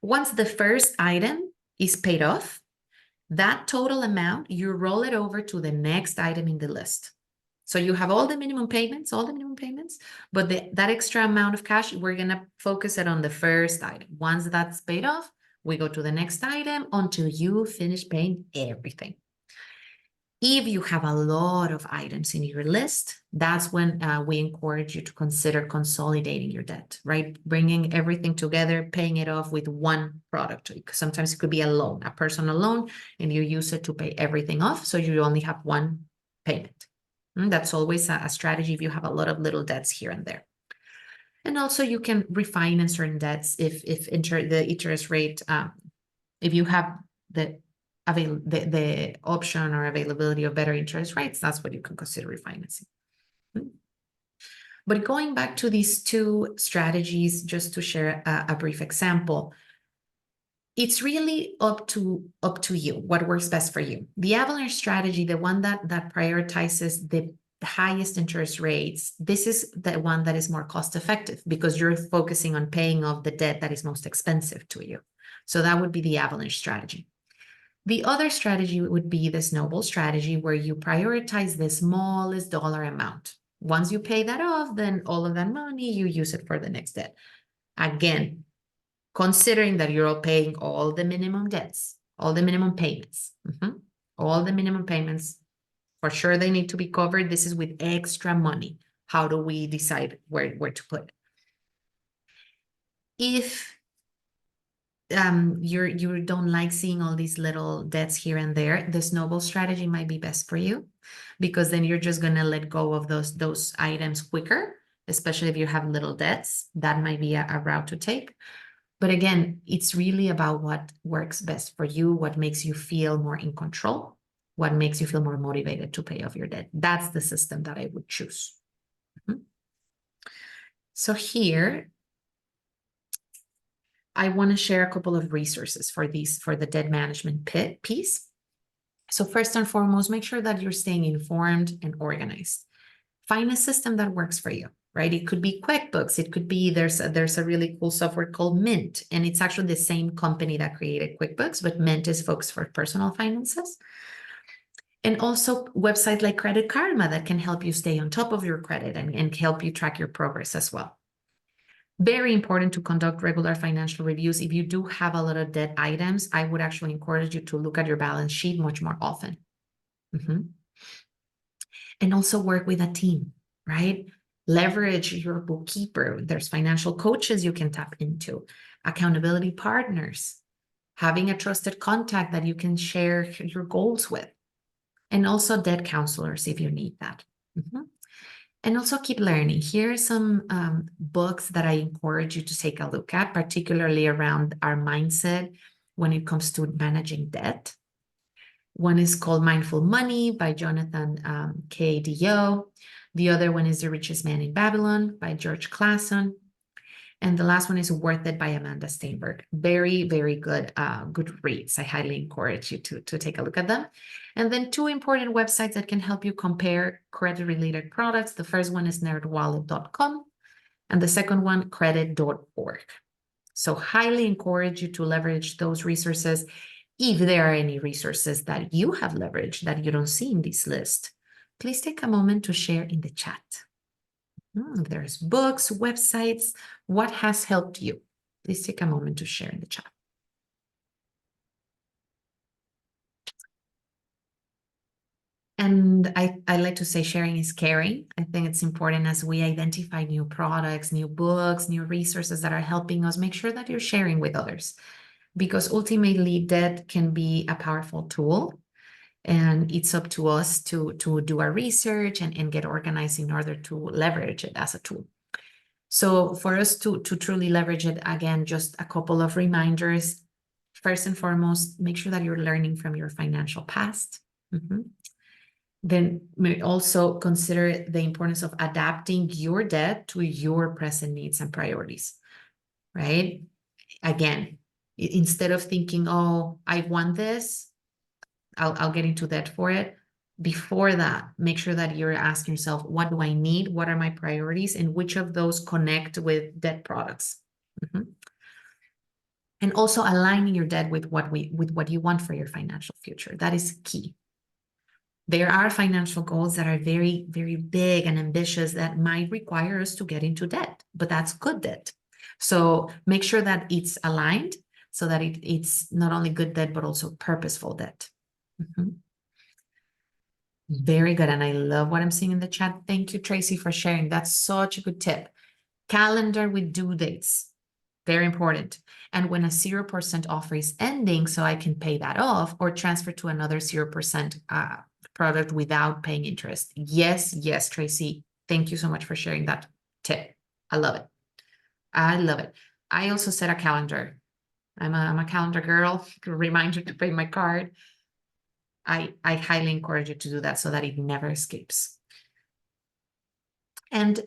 Once the first item is paid off, that total amount, you roll it over to the next item in the list. So you have all the minimum payments, but that extra amount of cash, we're going to focus it on the first item. Once that's paid off, we go to the next item until you finish paying everything. If you have a lot of items in your list, that's when we encourage you to consider consolidating your debt, right? Bringing everything together, paying it off with one product. Sometimes it could be a loan, a personal loan, and you use it to pay everything off. So you only have one payment. That's always a strategy if you have a lot of little debts here and there. And also you can refinance certain debts if the interest rate, if you have the option or availability of better interest rates, that's what you can consider refinancing. But going back to these two strategies, just to share a brief example, it's really up to you what works best for you. The avalanche strategy, the one that prioritizes the highest interest rates, this is the one that is more cost effective because you're focusing on paying off the debt that is most expensive to you. So that would be the avalanche strategy. The other strategy would be the snowball strategy, where you prioritize the smallest dollar amount. Once you pay that off, then all of that money, you use it for the next debt. Again, considering that you're paying all the minimum debts, all the minimum payments, all the minimum payments, for sure they need to be covered. This is with extra money. How do we decide where to put it? If you don't like seeing all these little debts here and there, the snowball strategy might be best for you, because then you're just going to let go of those items quicker, especially if you have little debts. That might be a route to take. But again, it's really about what works best for you, what makes you feel more in control, what makes you feel more motivated to pay off your debt. That's the system that I would choose. So here, I want to share a couple of resources for the debt management piece. So first and foremost, make sure that you're staying informed and organized. Find a system that works for you, right? It could be QuickBooks. It could be, there's a really cool software called Mint, and it's actually the same company that created QuickBooks, but Mint is focused for personal finances. And also websites like Credit Karma that can help you stay on top of your credit and help you track your progress as well. Very important to conduct regular financial reviews. If you do have a lot of debt items, I would actually encourage you to look at your balance sheet much more often. And also work with a team, right? Leverage your bookkeeper. There's financial coaches you can tap into, accountability partners, having a trusted contact that you can share your goals with, and also debt counselors if you need that. And also keep learning. Here are some books that I encourage you to take a look at, particularly around our mindset when it comes to managing debt. One is called Mindful Money by Jonathan K. Dio. The other one is The Richest Man in Babylon by George Clason. And the last one is Worth It by Amanda Steinberg. Very, very good, good reads. I highly encourage you to take a look at them. And then 2 important websites that can help you compare credit-related products. The first one is nerdwallet.com, and the second one, credit.org. So highly encourage you to leverage those resources. If there are any resources that you have leveraged that you don't see in this list, please take a moment to share in the chat. There's books, websites, what has helped you? Please take a moment to share in the chat. And I like to say sharing is caring. I think it's important as we identify new products, new books, new resources that are helping us, make sure that you're sharing with others. Because ultimately, debt can be a powerful tool. And it's up to us to do our research and get organized in order to leverage it as a tool. So for us to truly leverage it, again, just a couple of reminders. First and foremost, make sure that you're learning from your financial past. Then also consider the importance of adapting your debt to your present needs and priorities, right? Again, instead of thinking, oh, I want this, I'll get into debt for it. Before that, make sure that you're asking yourself, what do I need? What are my priorities? And which of those connect with debt products? And also aligning your debt with what you want for your financial future. That is key. There are financial goals that are very, very big and ambitious that might require us to get into debt, but that's good debt. So make sure that it's aligned so that it's not only good debt, but also purposeful debt. Very good. And I love what I'm seeing in the chat. Thank you, Tracy, for sharing. That's such a good tip. Calendar with due dates. Very important. And when a 0% offer is ending, so I can pay that off or transfer to another 0% product without paying interest. Yes, yes, Tracy. Thank you so much for sharing that tip. I love it. I love it. I also set a calendar. I'm a calendar girl. Reminder to pay my card. I highly encourage you to do that so that it never escapes. And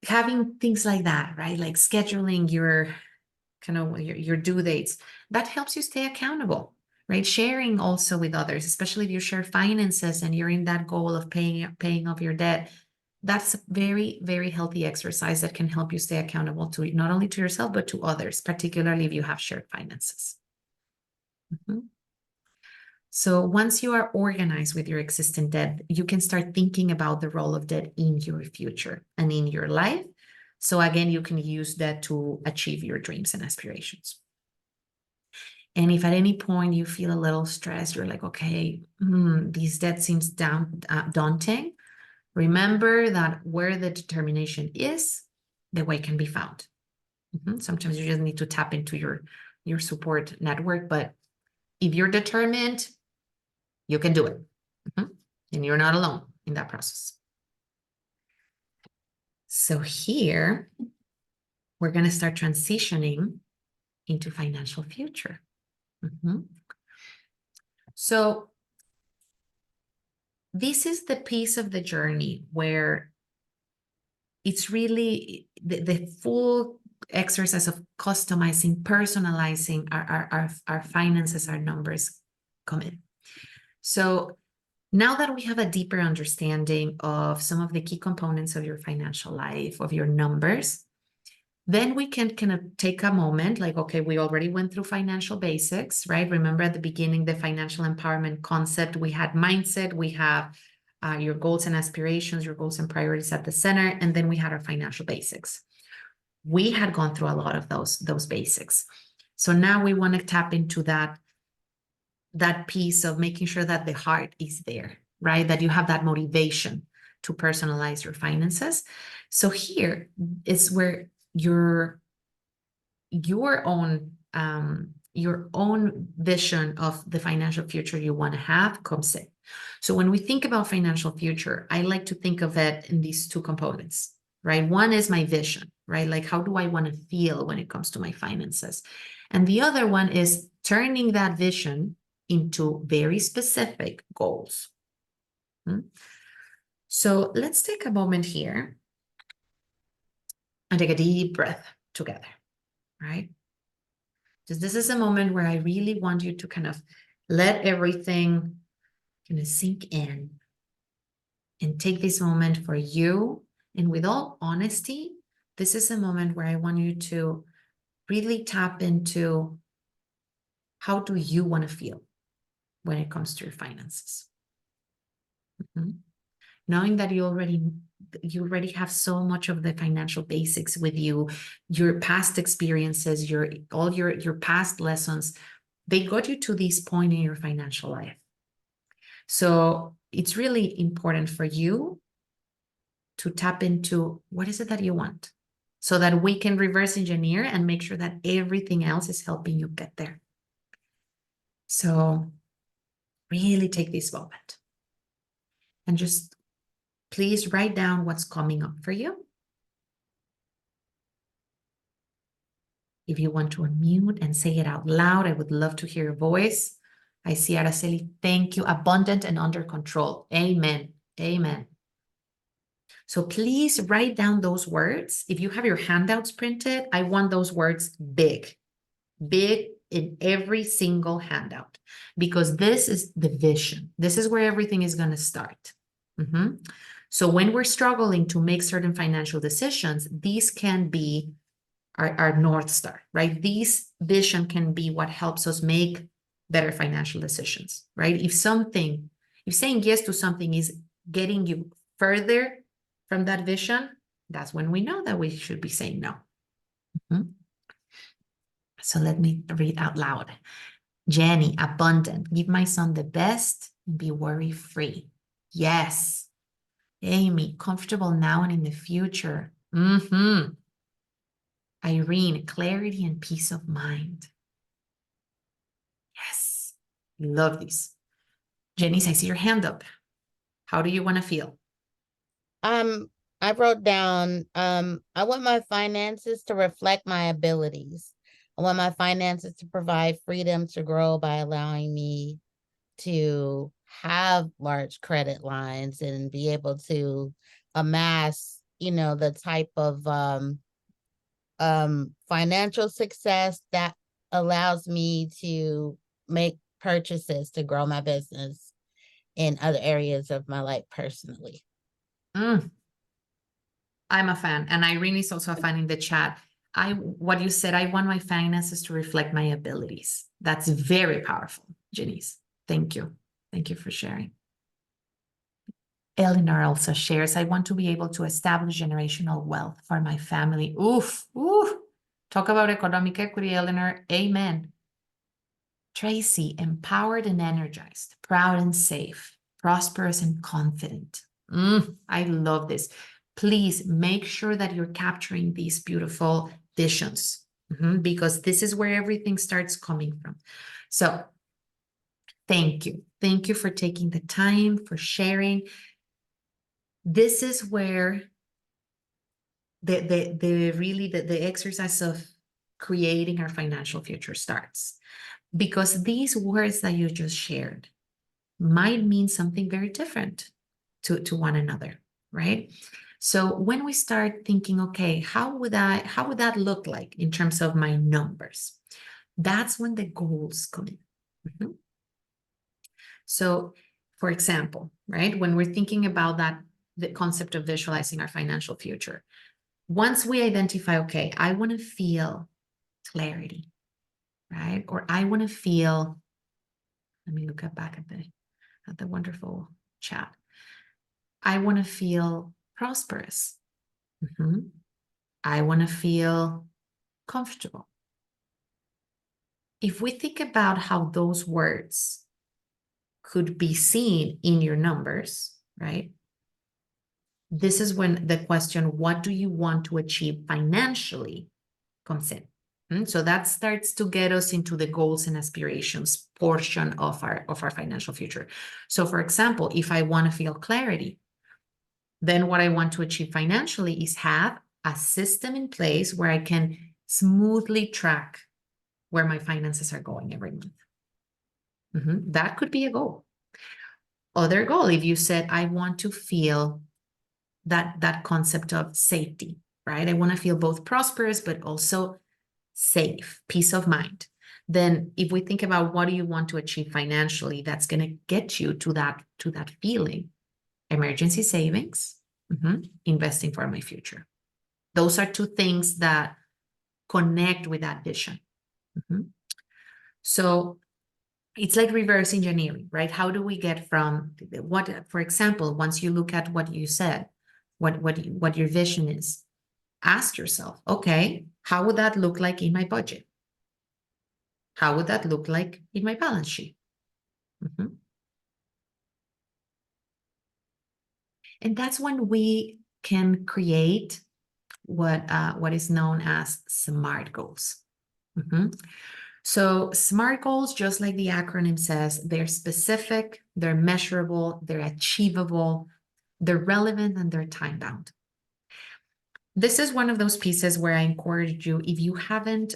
having things like that, right? Like scheduling your your due dates, that helps you stay accountable, right? Sharing also with others, especially if you share finances and you're in that goal of paying off your debt. That's a very, very healthy exercise that can help you stay accountable to not only to yourself, but to others, particularly if you have shared finances. So once you are organized with your existing debt, you can start thinking about the role of debt in your future and in your life. So again, you can use that to achieve your dreams and aspirations. And if at any point you feel a little stressed, you're like, okay, this debt seems daunting. Remember that where the determination is, the way can be found. Sometimes you just need to tap into your support network, but if you're determined, you can do it. And you're not alone in that process. So here, we're going to start transitioning into financial future. So this is the piece of the journey where it's really the full exercise of customizing, personalizing our finances, our numbers come in. So now that we have a deeper understanding of some of the key components of your financial life, of your numbers, Then we can kind of take a moment, like, okay, we already went through financial basics, right? Remember at the beginning, the financial empowerment concept, we had mindset, we have your goals and aspirations, your goals and priorities at the center, and then we had our financial basics. We had gone through a lot of those basics. So now we want to tap into that piece of making sure that the heart is there, right? That you have that motivation to personalize your finances. So here is where your own vision of the financial future you want to have comes in. So when we think about financial future, I like to think of it in these two components, right? One is my vision, right? Like, how do I want to feel when it comes to my finances? And the other one is turning that vision into very specific goals. So let's take a moment here and take a deep breath together, right? Because this is a moment where I really want you to kind of let everything kind of sink in and take this moment for you. And with all honesty, this is a moment where I want you to really tap into how do you want to feel when it comes to your finances. Knowing that you already have so much of the financial basics with you, your past experiences, all your past lessons, they got you to this point in your financial life. So it's really important for you to tap into what is it that you want, so that we can reverse engineer and make sure that everything else is helping you get there. So really take this moment and just please write down what's coming up for you. If you want to unmute and say it out loud, I would love to hear your voice. I see Araceli, thank you. Abundant and under control. Amen. Amen. So please write down those words. If you have your handouts printed, I want those words big, big in every single handout, because this is the vision. This is where everything is going to start. So when we're struggling to make certain financial decisions, these can be our North Star, right? These vision can be what helps us make better financial decisions, right? If saying yes to something is getting you further from that vision, that's when we know that we should be saying no. So let me read out loud. Jenny, abundant, give my son the best and be worry-free. Yes. Amy, comfortable now and in the future. Irene, clarity and peace of mind. Yes. Love these. Janice, I see your hand up. How do you want to feel? I wrote down, I want my finances to reflect my abilities. I want my finances to provide freedom to grow by allowing me to have large credit lines and be able to amass, the type of financial success that allows me to make purchases to grow my business in other areas of my life personally. I'm a fan, and Irene is also a fan in the chat. What you said, I want my finances to reflect my abilities. That's very powerful, Janice. Thank you. Thank you for sharing. Eleanor also shares, I want to be able to establish generational wealth for my family. Oof. Talk about economic equity, Eleanor. Amen. Tracy, empowered and energized, proud and safe, prosperous and confident. I love this. Please make sure that you're capturing these beautiful visions, because this is where everything starts coming from. So thank you. Thank you for taking the time, for sharing. This is where the exercise of creating our financial future starts, because these words that you just shared might mean something very different to one another, right? So when we start thinking, okay, how would that look like in terms of my numbers? That's when the goals come in. So, for example, right, when we're thinking about that, the concept of visualizing our financial future, once we identify, okay, I want to feel clarity, right? Or I want to feel, let me look back at the wonderful chat. I want to feel prosperous. I want to feel comfortable. If we think about how those words could be seen in your numbers, right? This is when the question, what do you want to achieve financially, comes in. So that starts to get us into the goals and aspirations portion of our financial future. So for example, if I want to feel clarity, then what I want to achieve financially is have a system in place where I can smoothly track where my finances are going every month. That could be a goal. Other goal, if you said, I want to feel that concept of safety, right? I want to feel both prosperous, but also safe, peace of mind. Then if we think about what do you want to achieve financially, that's going to get you to that feeling. Emergency savings, investing for my future. Those are two things that connect with that vision. So it's like reverse engineering, right? How do we get from what, for example, once you look at what you said, what your vision is, ask yourself, okay, how would that look like in my budget? How would that look like in my balance sheet? And that's when we can create what is known as SMART goals. So SMART goals, just like the acronym says, they're specific, they're measurable, they're achievable, they're relevant, and they're time-bound. This is one of those pieces where I encourage you, if you haven't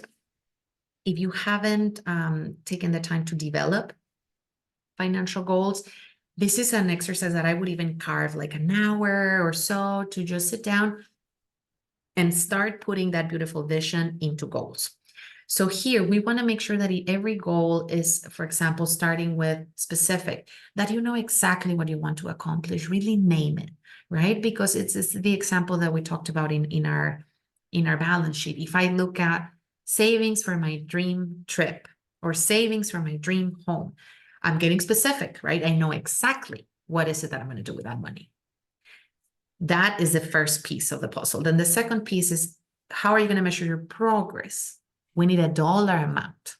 taken the time to develop financial goals, this is an exercise that I would even carve like an hour or so to just sit down and start putting that beautiful vision into goals. So here we want to make sure that every goal is, for example, starting with specific, that you know exactly what you want to accomplish, really name it, right? Because it's the example that we talked about in our balance sheet. If I look at savings for my dream trip or savings for my dream home, I'm getting specific, right? I know exactly what is it that I'm going to do with that money. That is the first piece of the puzzle. Then the second piece is, how are you going to measure your progress? We need a dollar amount.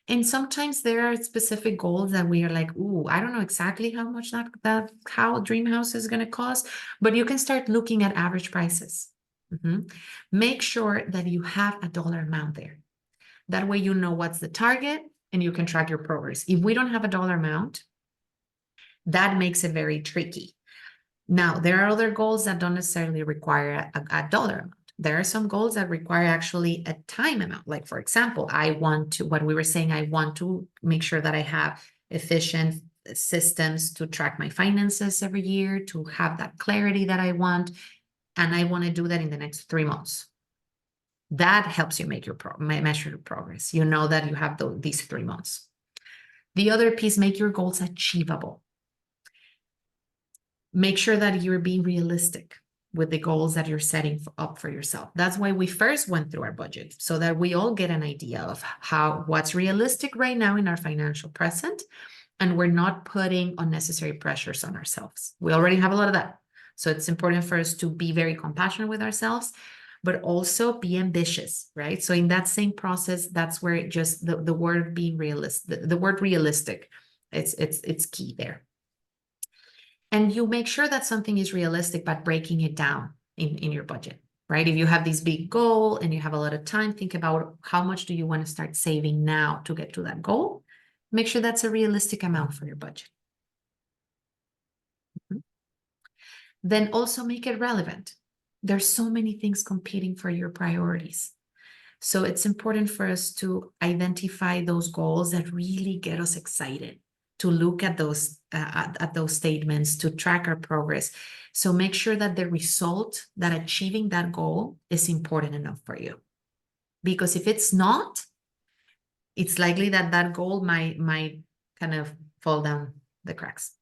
And sometimes there are specific goals that we are like, ooh, I don't know exactly how much that dream house is going to cost, but you can start looking at average prices. Make sure that you have a dollar amount there. That way you know what's the target and you can track your progress. If we don't have a dollar amount, that makes it very tricky. Now, there are other goals that don't necessarily require a dollar amount. There are some goals that require actually a time amount. Like, for example, I want to make sure that I have efficient systems to track my finances every year, to have that clarity that I want. And I want to do that in the next 3 months. That helps you make measure your progress. You know that you have these 3 months. The other piece, make your goals achievable. Make sure that you're being realistic with the goals that you're setting up for yourself. That's why we first went through our budget, so that we all get an idea of what's realistic right now in our financial present, and we're not putting unnecessary pressures on ourselves. We already have a lot of that. So it's important for us to be very compassionate with ourselves, but also be ambitious, right? So in that same process, that's where just the word being realistic, the word realistic, it's key there. And you make sure that something is realistic by breaking it down in your budget, right? If you have this big goal and you have a lot of time, think about how much do you want to start saving now to get to that goal. Make sure that's a realistic amount for your budget. Then also make it relevant. There's so many things competing for your priorities. So it's important for us to identify those goals that really get us excited, to look at those statements, to track our progress. So make sure that the result, that achieving that goal is important enough for you. Because if it's not, it's likely that goal might kind of fall down the cracks.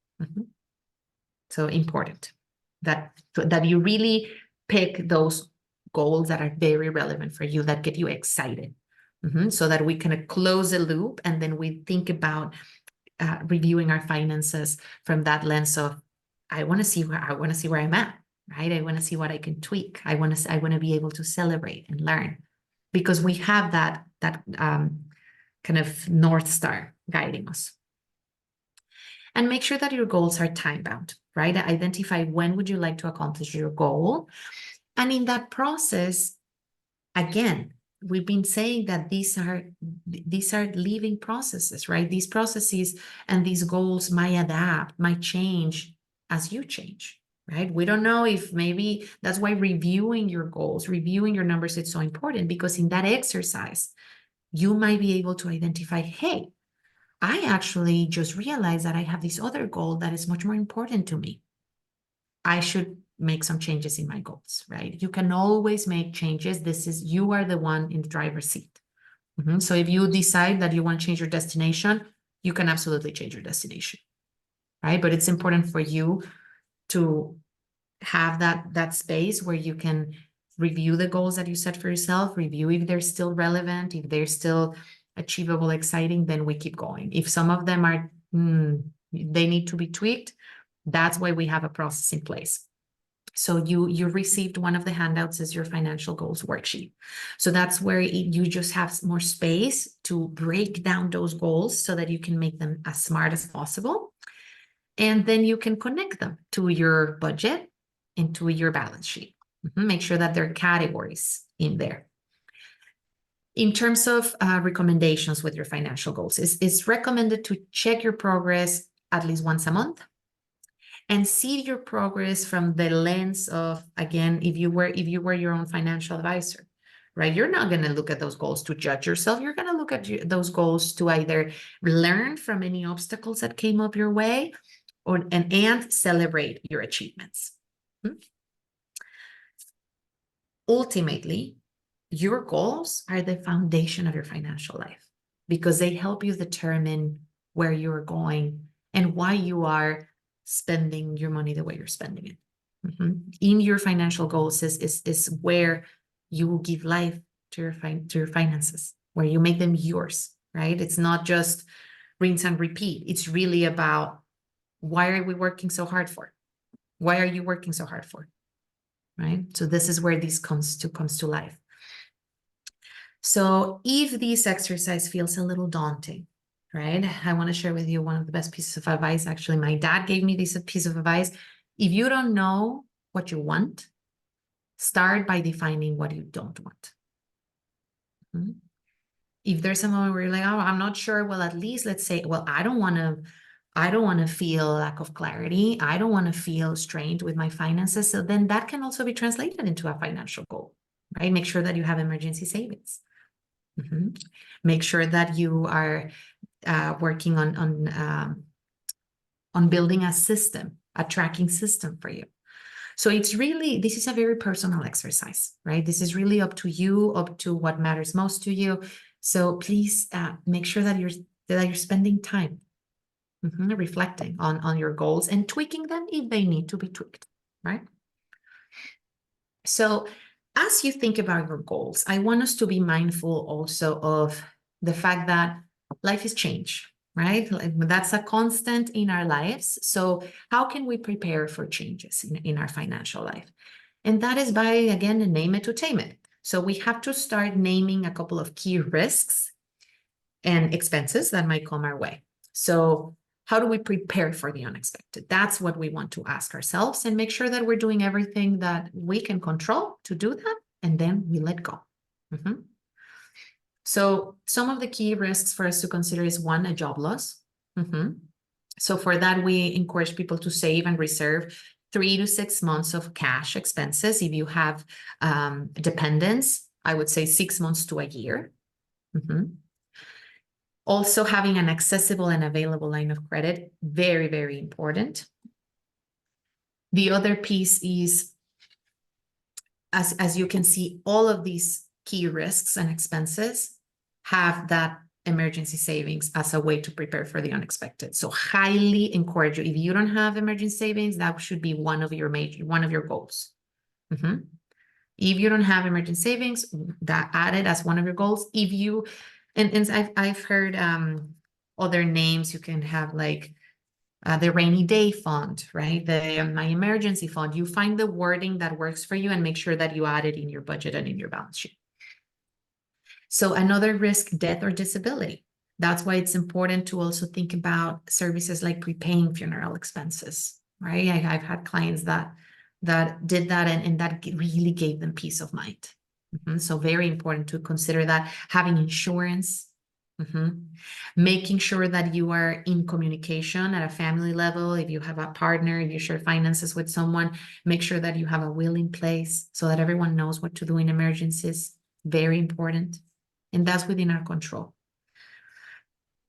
So important that you really pick those goals that are very relevant for you, that get you excited. So that we kind of close a loop, and then we think about reviewing our finances from that lens of, I want to see where I'm at, right? I want to see what I can tweak. I want to be able to celebrate and learn, because we have that kind of North Star guiding us. And make sure that your goals are time bound, right? Identify when would you like to accomplish your goal. And in that process, again, we've been saying that these are living processes, right? These processes and these goals might adapt, might change as you change, right? We don't know if maybe that's why reviewing your goals, reviewing your numbers, it's so important, because in that exercise, you might be able to identify, hey, I actually just realized that I have this other goal that is much more important to me. I should make some changes in my goals, right? You can always make changes. You are the one in the driver's seat. So if you decide that you want to change your destination, you can absolutely change your destination, right? But it's important for you to have that space where you can review the goals that you set for yourself, review if they're still relevant, if they're still achievable, exciting, then we keep going. If some of them are, they need to be tweaked, that's why we have a process in place. So you received one of the handouts as your financial goals worksheet. So that's where you just have more space to break down those goals so that you can make them as smart as possible. And then you can connect them to your budget and to your balance sheet. Make sure that there are categories in there. In terms of recommendations with your financial goals, it's recommended to check your progress at least once a month. And see your progress from the lens of, again, if you were your own financial advisor, right? You're not going to look at those goals to judge yourself. You're going to look at those goals to either learn from any obstacles that came up your way, and celebrate your achievements. Ultimately, your goals are the foundation of your financial life, because they help you determine where you're going and why you are spending your money the way you're spending it. In your financial goals is where you will give life to your finances, where you make them yours, right? It's not just rinse and repeat. It's really about, why are we working so hard for? Why are you working so hard for? Right? So this is where this comes to life. So if this exercise feels a little daunting, right? I want to share with you one of the best pieces of advice. Actually, my dad gave me this piece of advice. If you don't know what you want, start by defining what you don't want. If there's a moment where you're like, oh, I'm not sure, well, at least let's say, well, I don't want to feel lack of clarity. I don't want to feel strained with my finances. So then that can also be translated into a financial goal, right? Make sure that you have emergency savings. Make sure that you are working on building a system, a tracking system for you. So this is a very personal exercise, right? This is really up to you, up to what matters most to you. So please make sure that you're spending time reflecting on your goals and tweaking them if they need to be tweaked, right? So as you think about your goals, I want us to be mindful also of the fact that life is change, right? That's a constant in our lives. So how can we prepare for changes in our financial life? And that is by, again, name it to tame it. So we have to start naming a couple of key risks and expenses that might come our way. So how do we prepare for the unexpected? That's what we want to ask ourselves, and make sure that we're doing everything that we can control to do that, and then we let go. So some of the key risks for us to consider is, one, a job loss. So for that, we encourage people to save and reserve 3 to 6 months of cash expenses. If you have dependents, I would say 6 months to a year. Also, having an accessible and available line of credit, very, very important. The other piece is, as you can see, all of these key risks and expenses have that emergency savings as a way to prepare for the unexpected. So highly encourage you. If you don't have emergency savings, that should be one of your goals. If you don't have emergency savings, that add it as one of your goals. If you, and I've heard other names, you can have like the rainy day fund, right? My emergency fund. You find the wording that works for you and make sure that you add it in your budget and in your balance sheet. So another risk, death or disability. That's why it's important to also think about services like prepaying funeral expenses, right? I've had clients that did that and that really gave them peace of mind. So very important to consider that. Having insurance, making sure that you are in communication at a family level. If you have a partner, if you share finances with someone, make sure that you have a will in place so that everyone knows what to do in emergencies. Very important. And that's within our control.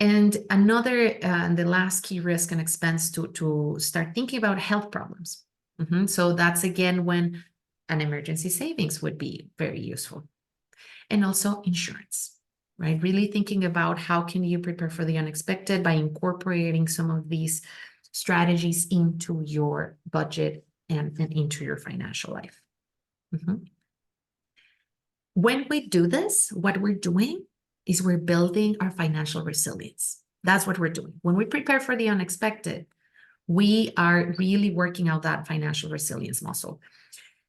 And another, the last key risk and expense to start thinking about health problems. So that's again when an emergency savings would be very useful. And also insurance, right? Really thinking about how can you prepare for the unexpected by incorporating some of these strategies into your budget and into your financial life. When we do this, what we're doing is we're building our financial resilience. That's what we're doing. When we prepare for the unexpected, we are really working out that financial resilience muscle.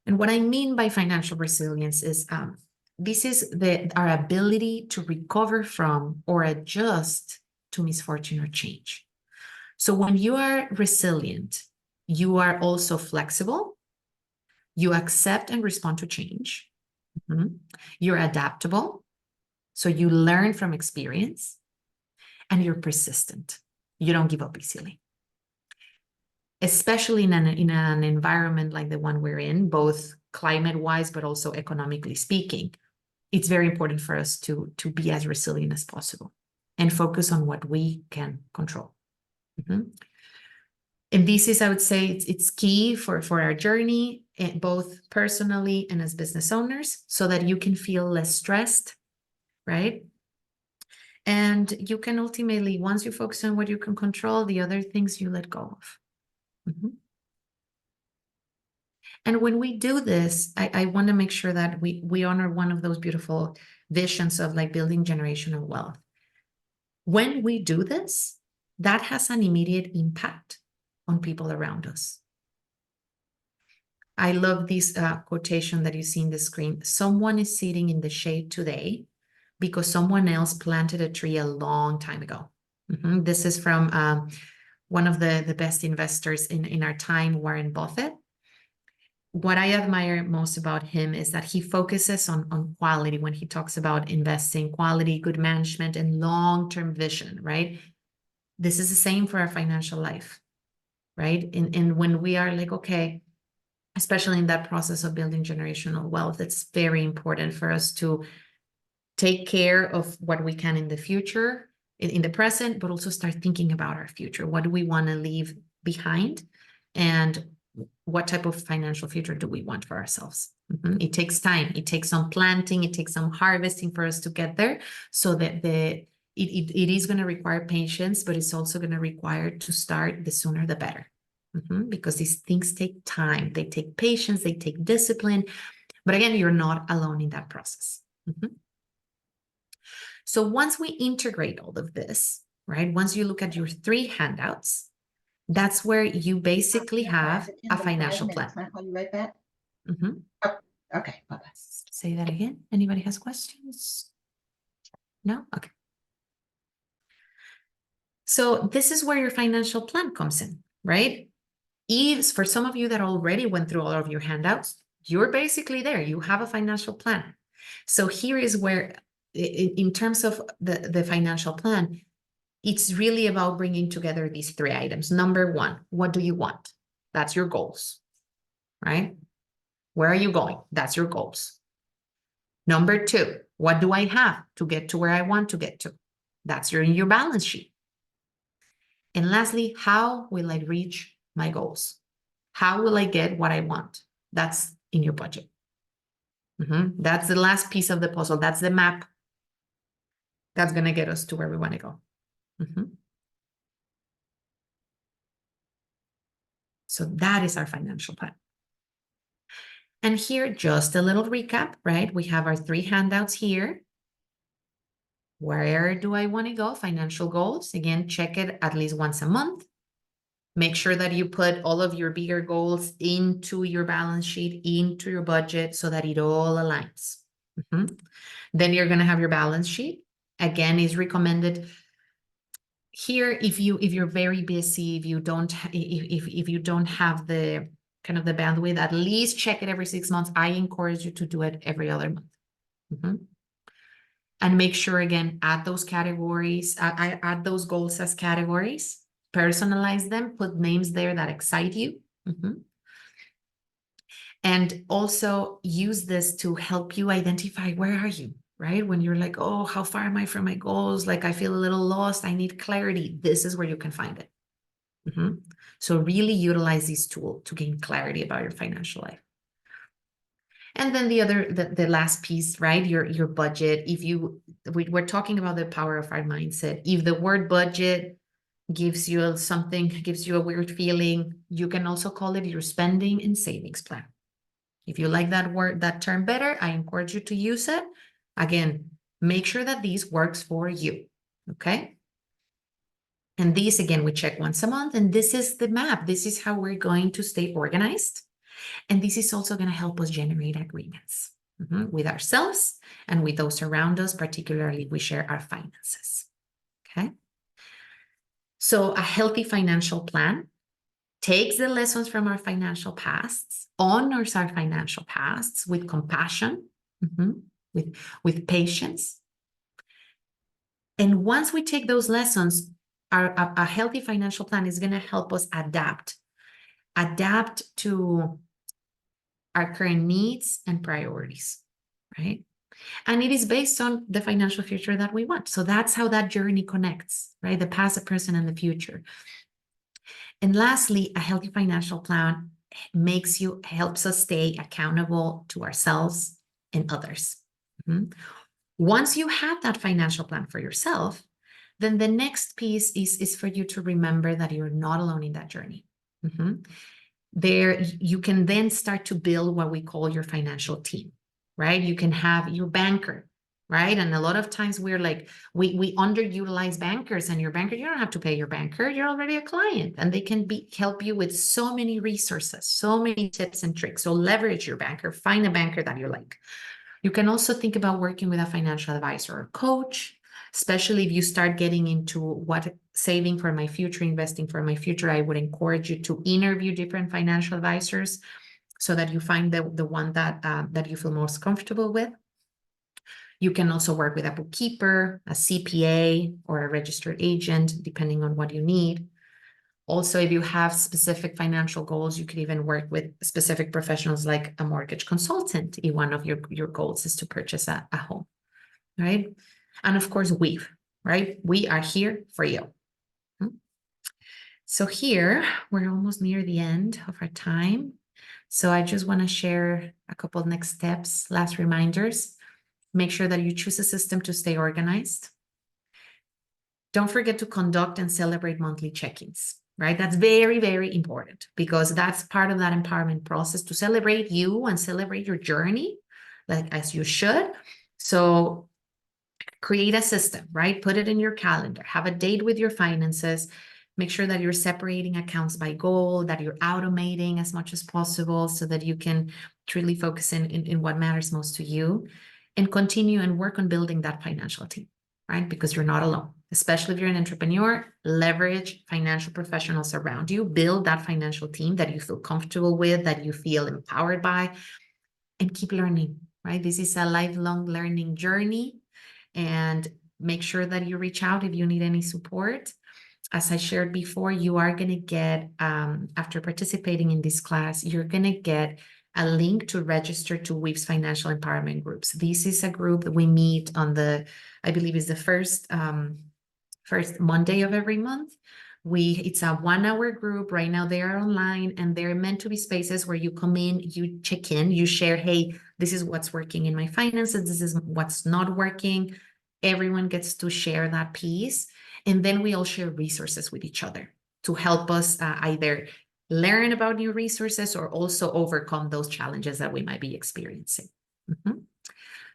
And what I mean by financial resilience is this is our ability to recover from or adjust to misfortune or change. So when you are resilient, you are also flexible. You accept and respond to change. You're adaptable. So you learn from experience, and you're persistent. You don't give up easily. Especially in an environment like the one we're in, both climate-wise, but also economically speaking, it's very important for us to be as resilient as possible and focus on what we can control. And this is, I would say, it's key for our journey, both personally and as business owners, so that you can feel less stressed, right? And you can ultimately, once you focus on what you can control, the other things you let go of. And when we do this, I want to make sure that we honor one of those beautiful visions of like building generational wealth. When we do this, that has an immediate impact on people around us. I love this quotation that you see in the screen. Someone is sitting in the shade today because someone else planted a tree a long time ago. This is from one of the best investors in our time, Warren Buffett. What I admire most about him is that he focuses on quality when he talks about investing, quality, good management, and long-term vision, right? This is the same for our financial life, right? And when we are like, okay, especially in that process of building generational wealth, it's very important for us to take care of what we can in the future, in the present, but also start thinking about our future. What do we want to leave behind? And what type of financial future do we want for ourselves? It takes time. It takes some planting. It takes some harvesting for us to get there. So that it is going to require patience, but it's also going to require to start the sooner the better. Because these things take time. They take patience. They take discipline. But again, you're not alone in that process. So once we integrate all of this, right? Once you look at your 3 handouts, that's where you basically have a financial plan. Can I call you right back? Okay, bye-bye. Say that again. Anybody has questions? No? Okay. So this is where your financial plan comes in, right? For some of you that already went through all of your handouts, you're basically there. You have a financial plan. So here is where, in terms of the financial plan, it's really about bringing together these 3 items. Number 1, what do you want? That's your goals, right? Where are you going? That's your goals. Number 2, what do I have to get to where I want to get to? That's your balance sheet. And lastly, how will I reach my goals? How will I get what I want? That's in your budget. That's the last piece of the puzzle. That's the map that's going to get us to where we want to go. So that is our financial plan. And here, just a little recap, right? We have our 3 handouts here. Where do I want to go? Financial goals. Again, check it at least once a month. Make sure that you put all of your bigger goals into your balance sheet, into your budget, so that it all aligns. Then you're going to have your balance sheet. Again, is recommended here if you're very busy, if you don't have the kind of the bandwidth, at least check it every 6 months. I encourage you to do it every other month. And make sure, again, add those categories, add those goals as categories, personalize them, put names there that excite you. And also use this to help you identify, where are you, right? When you're like, oh, how far am I from my goals? Like, I feel a little lost. I need clarity. This is where you can find it. So really utilize this tool to gain clarity about your financial life. And then the last piece, right? Your budget. We're talking about the power of our mindset. If the word budget gives you a weird feeling, you can also call it your spending and savings plan. If you like that term better, I encourage you to use it. Again, make sure that this works for you. Okay. And these, again, we check once a month, and this is the map. This is how we're going to stay organized. And this is also going to help us generate agreements with ourselves and with those around us, particularly if we share our finances. Okay. So a healthy financial plan takes the lessons from our financial pasts, honors our financial pasts with compassion, with patience. And once we take those lessons, a healthy financial plan is going to help us adapt to our current needs and priorities, right? And it is based on the financial future that we want. So that's how that journey connects, right? The past, the present, and the future. And lastly, a healthy financial plan helps us stay accountable to ourselves and others. Once you have that financial plan for yourself, then the next piece is for you to remember that you're not alone in that journey. There, you can then start to build what we call your financial team, right? You can have your banker, right? And a lot of times we're like, we underutilize bankers, and your banker, you don't have to pay your banker. You're already a client, and they can help you with so many resources, so many tips and tricks. So leverage your banker, find a banker that you like. You can also think about working with a financial advisor or coach, especially if you start getting into what saving for my future, investing for my future. I would encourage you to interview different financial advisors so that you find the one that you feel most comfortable with. You can also work with a bookkeeper, a CPA, or a registered agent, depending on what you need. Also, if you have specific financial goals, you could even work with specific professionals like a mortgage consultant if one of your goals is to purchase a home, right? And of course, right? We are here for you. So here, we're almost near the end of our time. So I just want to share a couple of next steps, last reminders. Make sure that you choose a system to stay organized. Don't forget to conduct and celebrate monthly check-ins, right? That's very, very important, because that's part of that empowerment process, to celebrate you and celebrate your journey, like as you should. So create a system, right? Put it in your calendar, have a date with your finances, make sure that you're separating accounts by goal, that you're automating as much as possible so that you can truly focus in what matters most to you, and continue and work on building that financial team, right? Because you're not alone. Especially if you're an entrepreneur, leverage financial professionals around you, build that financial team that you feel comfortable with, that you feel empowered by, and keep learning, right? This is a lifelong learning journey, and make sure that you reach out if you need any support. As I shared before, you are going to get, after participating in this class, you're going to get a link to register to Weave's Financial Empowerment Groups. This is a group that we meet on I believe is the first Monday of every month. It's a 1-hour group. Right now they are online, and they're meant to be spaces where you come in, you check in, you share, hey, this is what's working in my finances, this is what's not working. Everyone gets to share that piece. And then we all share resources with each other to help us either learn about new resources, or also overcome those challenges that we might be experiencing. Mhm.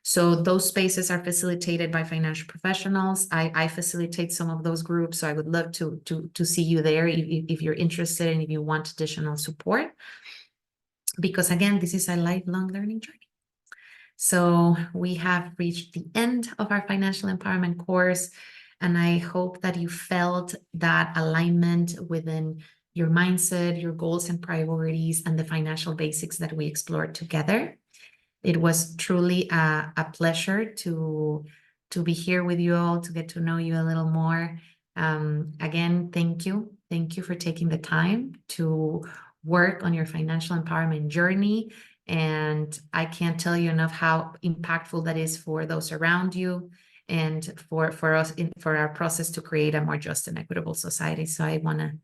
So those spaces are facilitated by financial professionals. I facilitate some of those groups, so I would love to see you there if you're interested and if you want additional support. Because again, this is a lifelong learning journey. So we have reached the end of our financial empowerment course, and I hope that you felt that alignment within your mindset, your goals and priorities, and the financial basics that we explored together. It was truly a pleasure to be here with you all, to get to know you a little more. Again, thank you. Thank you for taking the time to work on your financial empowerment journey. And I can't tell you enough how impactful that is for those around you and for us for our process to create a more just and equitable society. So I want to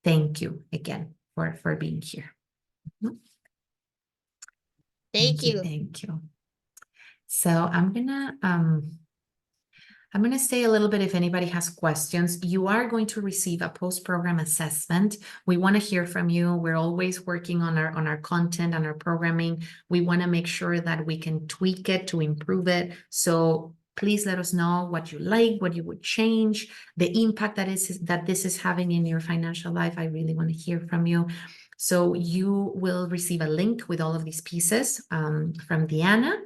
thank you again for being here. Thank you. Thank you. So I'm gonna say a little bit if anybody has questions. You are going to receive a post-program assessment. We want to hear from you. We're always working on our content and our programming. We want to make sure that we can tweak it to improve it. So please let us know what you like, what you would change, the impact that this is having in your financial life. I really want to hear from you. So you will receive a link with all of these pieces from Deanna.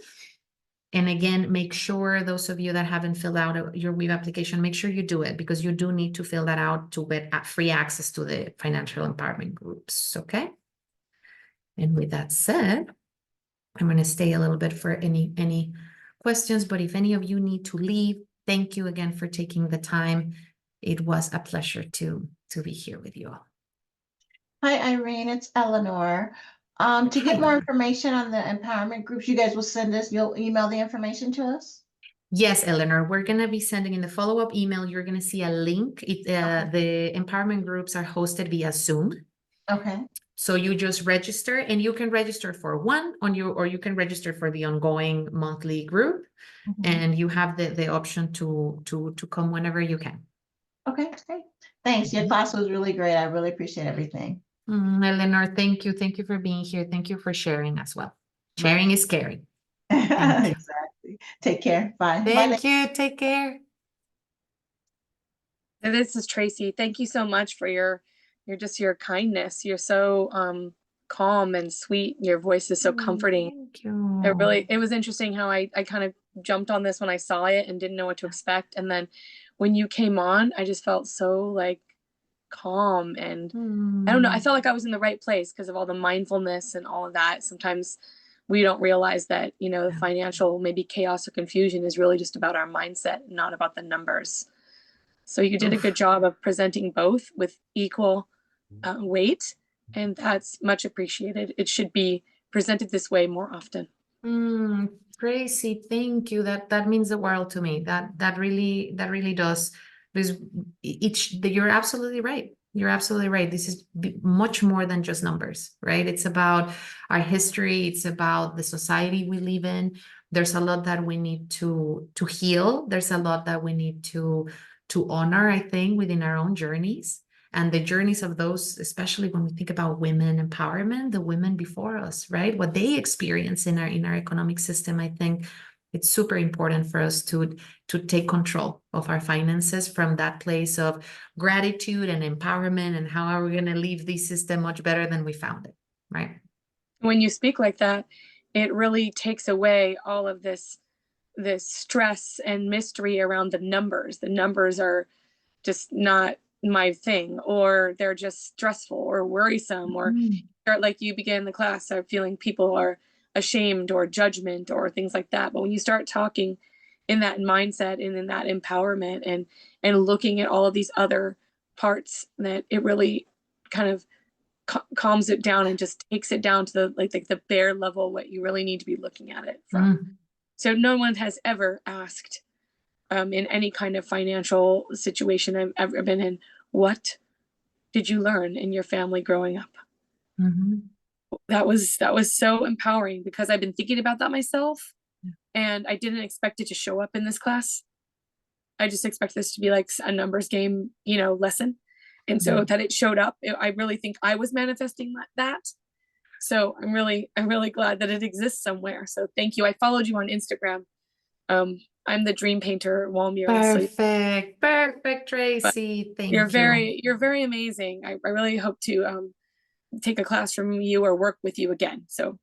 And again, make sure those of you that haven't filled out your Weave application, make sure you do it, because you do need to fill that out to get free access to the financial empowerment groups, okay? And with that said, I'm going to stay a little bit for any questions, but if any of you need to leave, thank you again for taking the time. It was a pleasure to be here with you all. Hi, Irene, it's Eleanor. To get more information on the empowerment groups, you guys will you'll email the information to us? Yes, Eleanor, we're going to be sending in the follow-up email. You're going to see a link. The empowerment groups are hosted via Zoom. Okay. So you just register, and you can register for one or you can register for the ongoing monthly group, and you have the option to come whenever you can. Okay, great. Thanks. Your class was really great. I really appreciate everything. Eleanor, thank you. Thank you for being here. Thank you for sharing as well. Sharing is caring. Exactly. Take care. Bye. Thank you. Take care. This is Tracy. Thank you so much for your kindness. You're so calm and sweet. Your voice is so comforting. Thank you. It was interesting how I kind of jumped on this when I saw it and didn't know what to expect. And then when you came on, I just felt so like calm, and I don't know, I felt like I was in the right place because of all the mindfulness and all of that. Sometimes we don't realize that, the financial maybe chaos or confusion is really just about our mindset, not about the numbers. So you did a good job of presenting both with equal weight, and that's much appreciated. It should be presented this way more often. Tracy, thank you. That means the world to me. That really does. Because you're absolutely right. You're absolutely right. This is much more than just numbers, right? It's about our history. It's about the society we live in. There's a lot that we need to heal. There's a lot that we need to honor, I think, within our own journeys and the journeys of those, especially when we think about women empowerment, the women before us, right? What they experience in our economic system. I think it's super important for us to take control of our finances from that place of gratitude and empowerment, and how are we going to leave this system much better than we found it, right? When you speak like that, it really takes away all of this stress and mystery around the numbers. The numbers are just not my thing, or they're just stressful or worrisome, or like you began the class are feeling people are ashamed or judgment or things like that. But when you start talking in that mindset and in that empowerment and looking at all of these other parts, that it really kind of calms it down and just takes it down to the like the bare level, what you really need to be looking at it from. So no one has ever asked in any kind of financial situation I've ever been in, what did you learn in your family growing up? That was so empowering, because I've been thinking about that myself, and I didn't expect it to show up in this class. I just expect this to be like a numbers game, lesson. And so that it showed up, I really think I was manifesting that. So I'm really glad that it exists somewhere. So thank you. I followed you on Instagram. I'm the dream painter wall murals. So Perfect, Tracy. Thank you're you. you're very amazing. I really hope to take a class from you or work with you again. So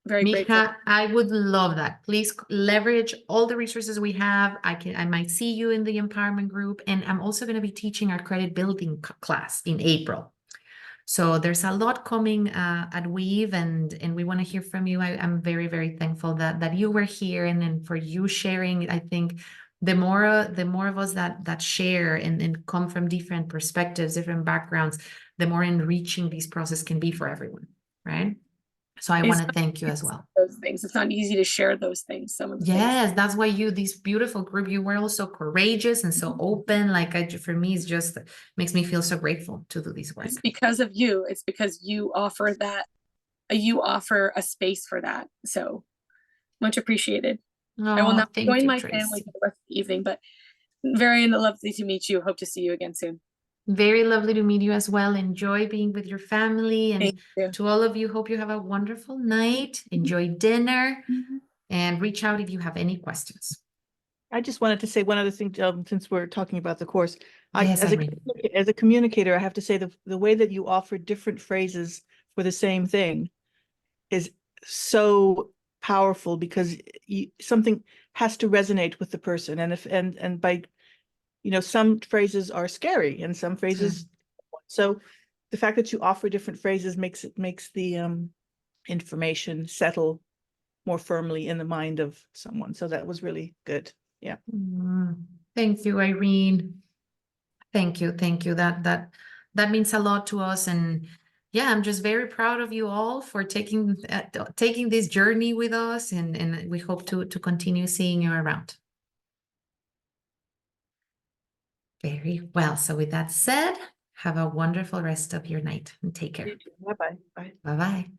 very grateful. Mija, I would love that. Please leverage all the resources we have. I might see you in the empowerment group, and I'm also going to be teaching our credit building class in April. So there's a lot coming at Weave, and we want to hear from you. I'm very, very thankful that you were here, and for you sharing. I think the more of us that share and come from different perspectives, different backgrounds, the more enriching this process can be for everyone, right? So I want to thank you as well. Those things. It's not easy to share those things. Some of the things. Yes, that's why this beautiful group, you were also courageous and so open. Like for me, it's just makes me feel so grateful to do this work. It's because of you. It's because you offer that, you offer a space for that. So much appreciated. I will Oh, now thank join you, my Tracy. family for the rest of the evening, but very lovely to meet you. Hope to see you again soon. Very lovely to meet you as well. Enjoy being with your family, and Thank you. to all of you, hope you have a wonderful night. Enjoy dinner, and reach out if you have any questions. I just wanted to say one other thing, since we're talking about the course. Yes, As Irene. as a communicator, I have to say the way that you offer different phrases for the same thing is so powerful, because something has to resonate with the person, and by some phrases are scary and some phrases. So the fact that you offer different phrases makes the information settle more firmly in the mind of someone. So that was really good. Yeah. Thank you, Irene. Thank you. That means a lot to us, and yeah, I'm just very proud of you all for taking this journey with us, and we hope to continue seeing you around. Very well. So with that said, have a wonderful rest of your night and take care. Bye-bye. Bye. Bye-bye.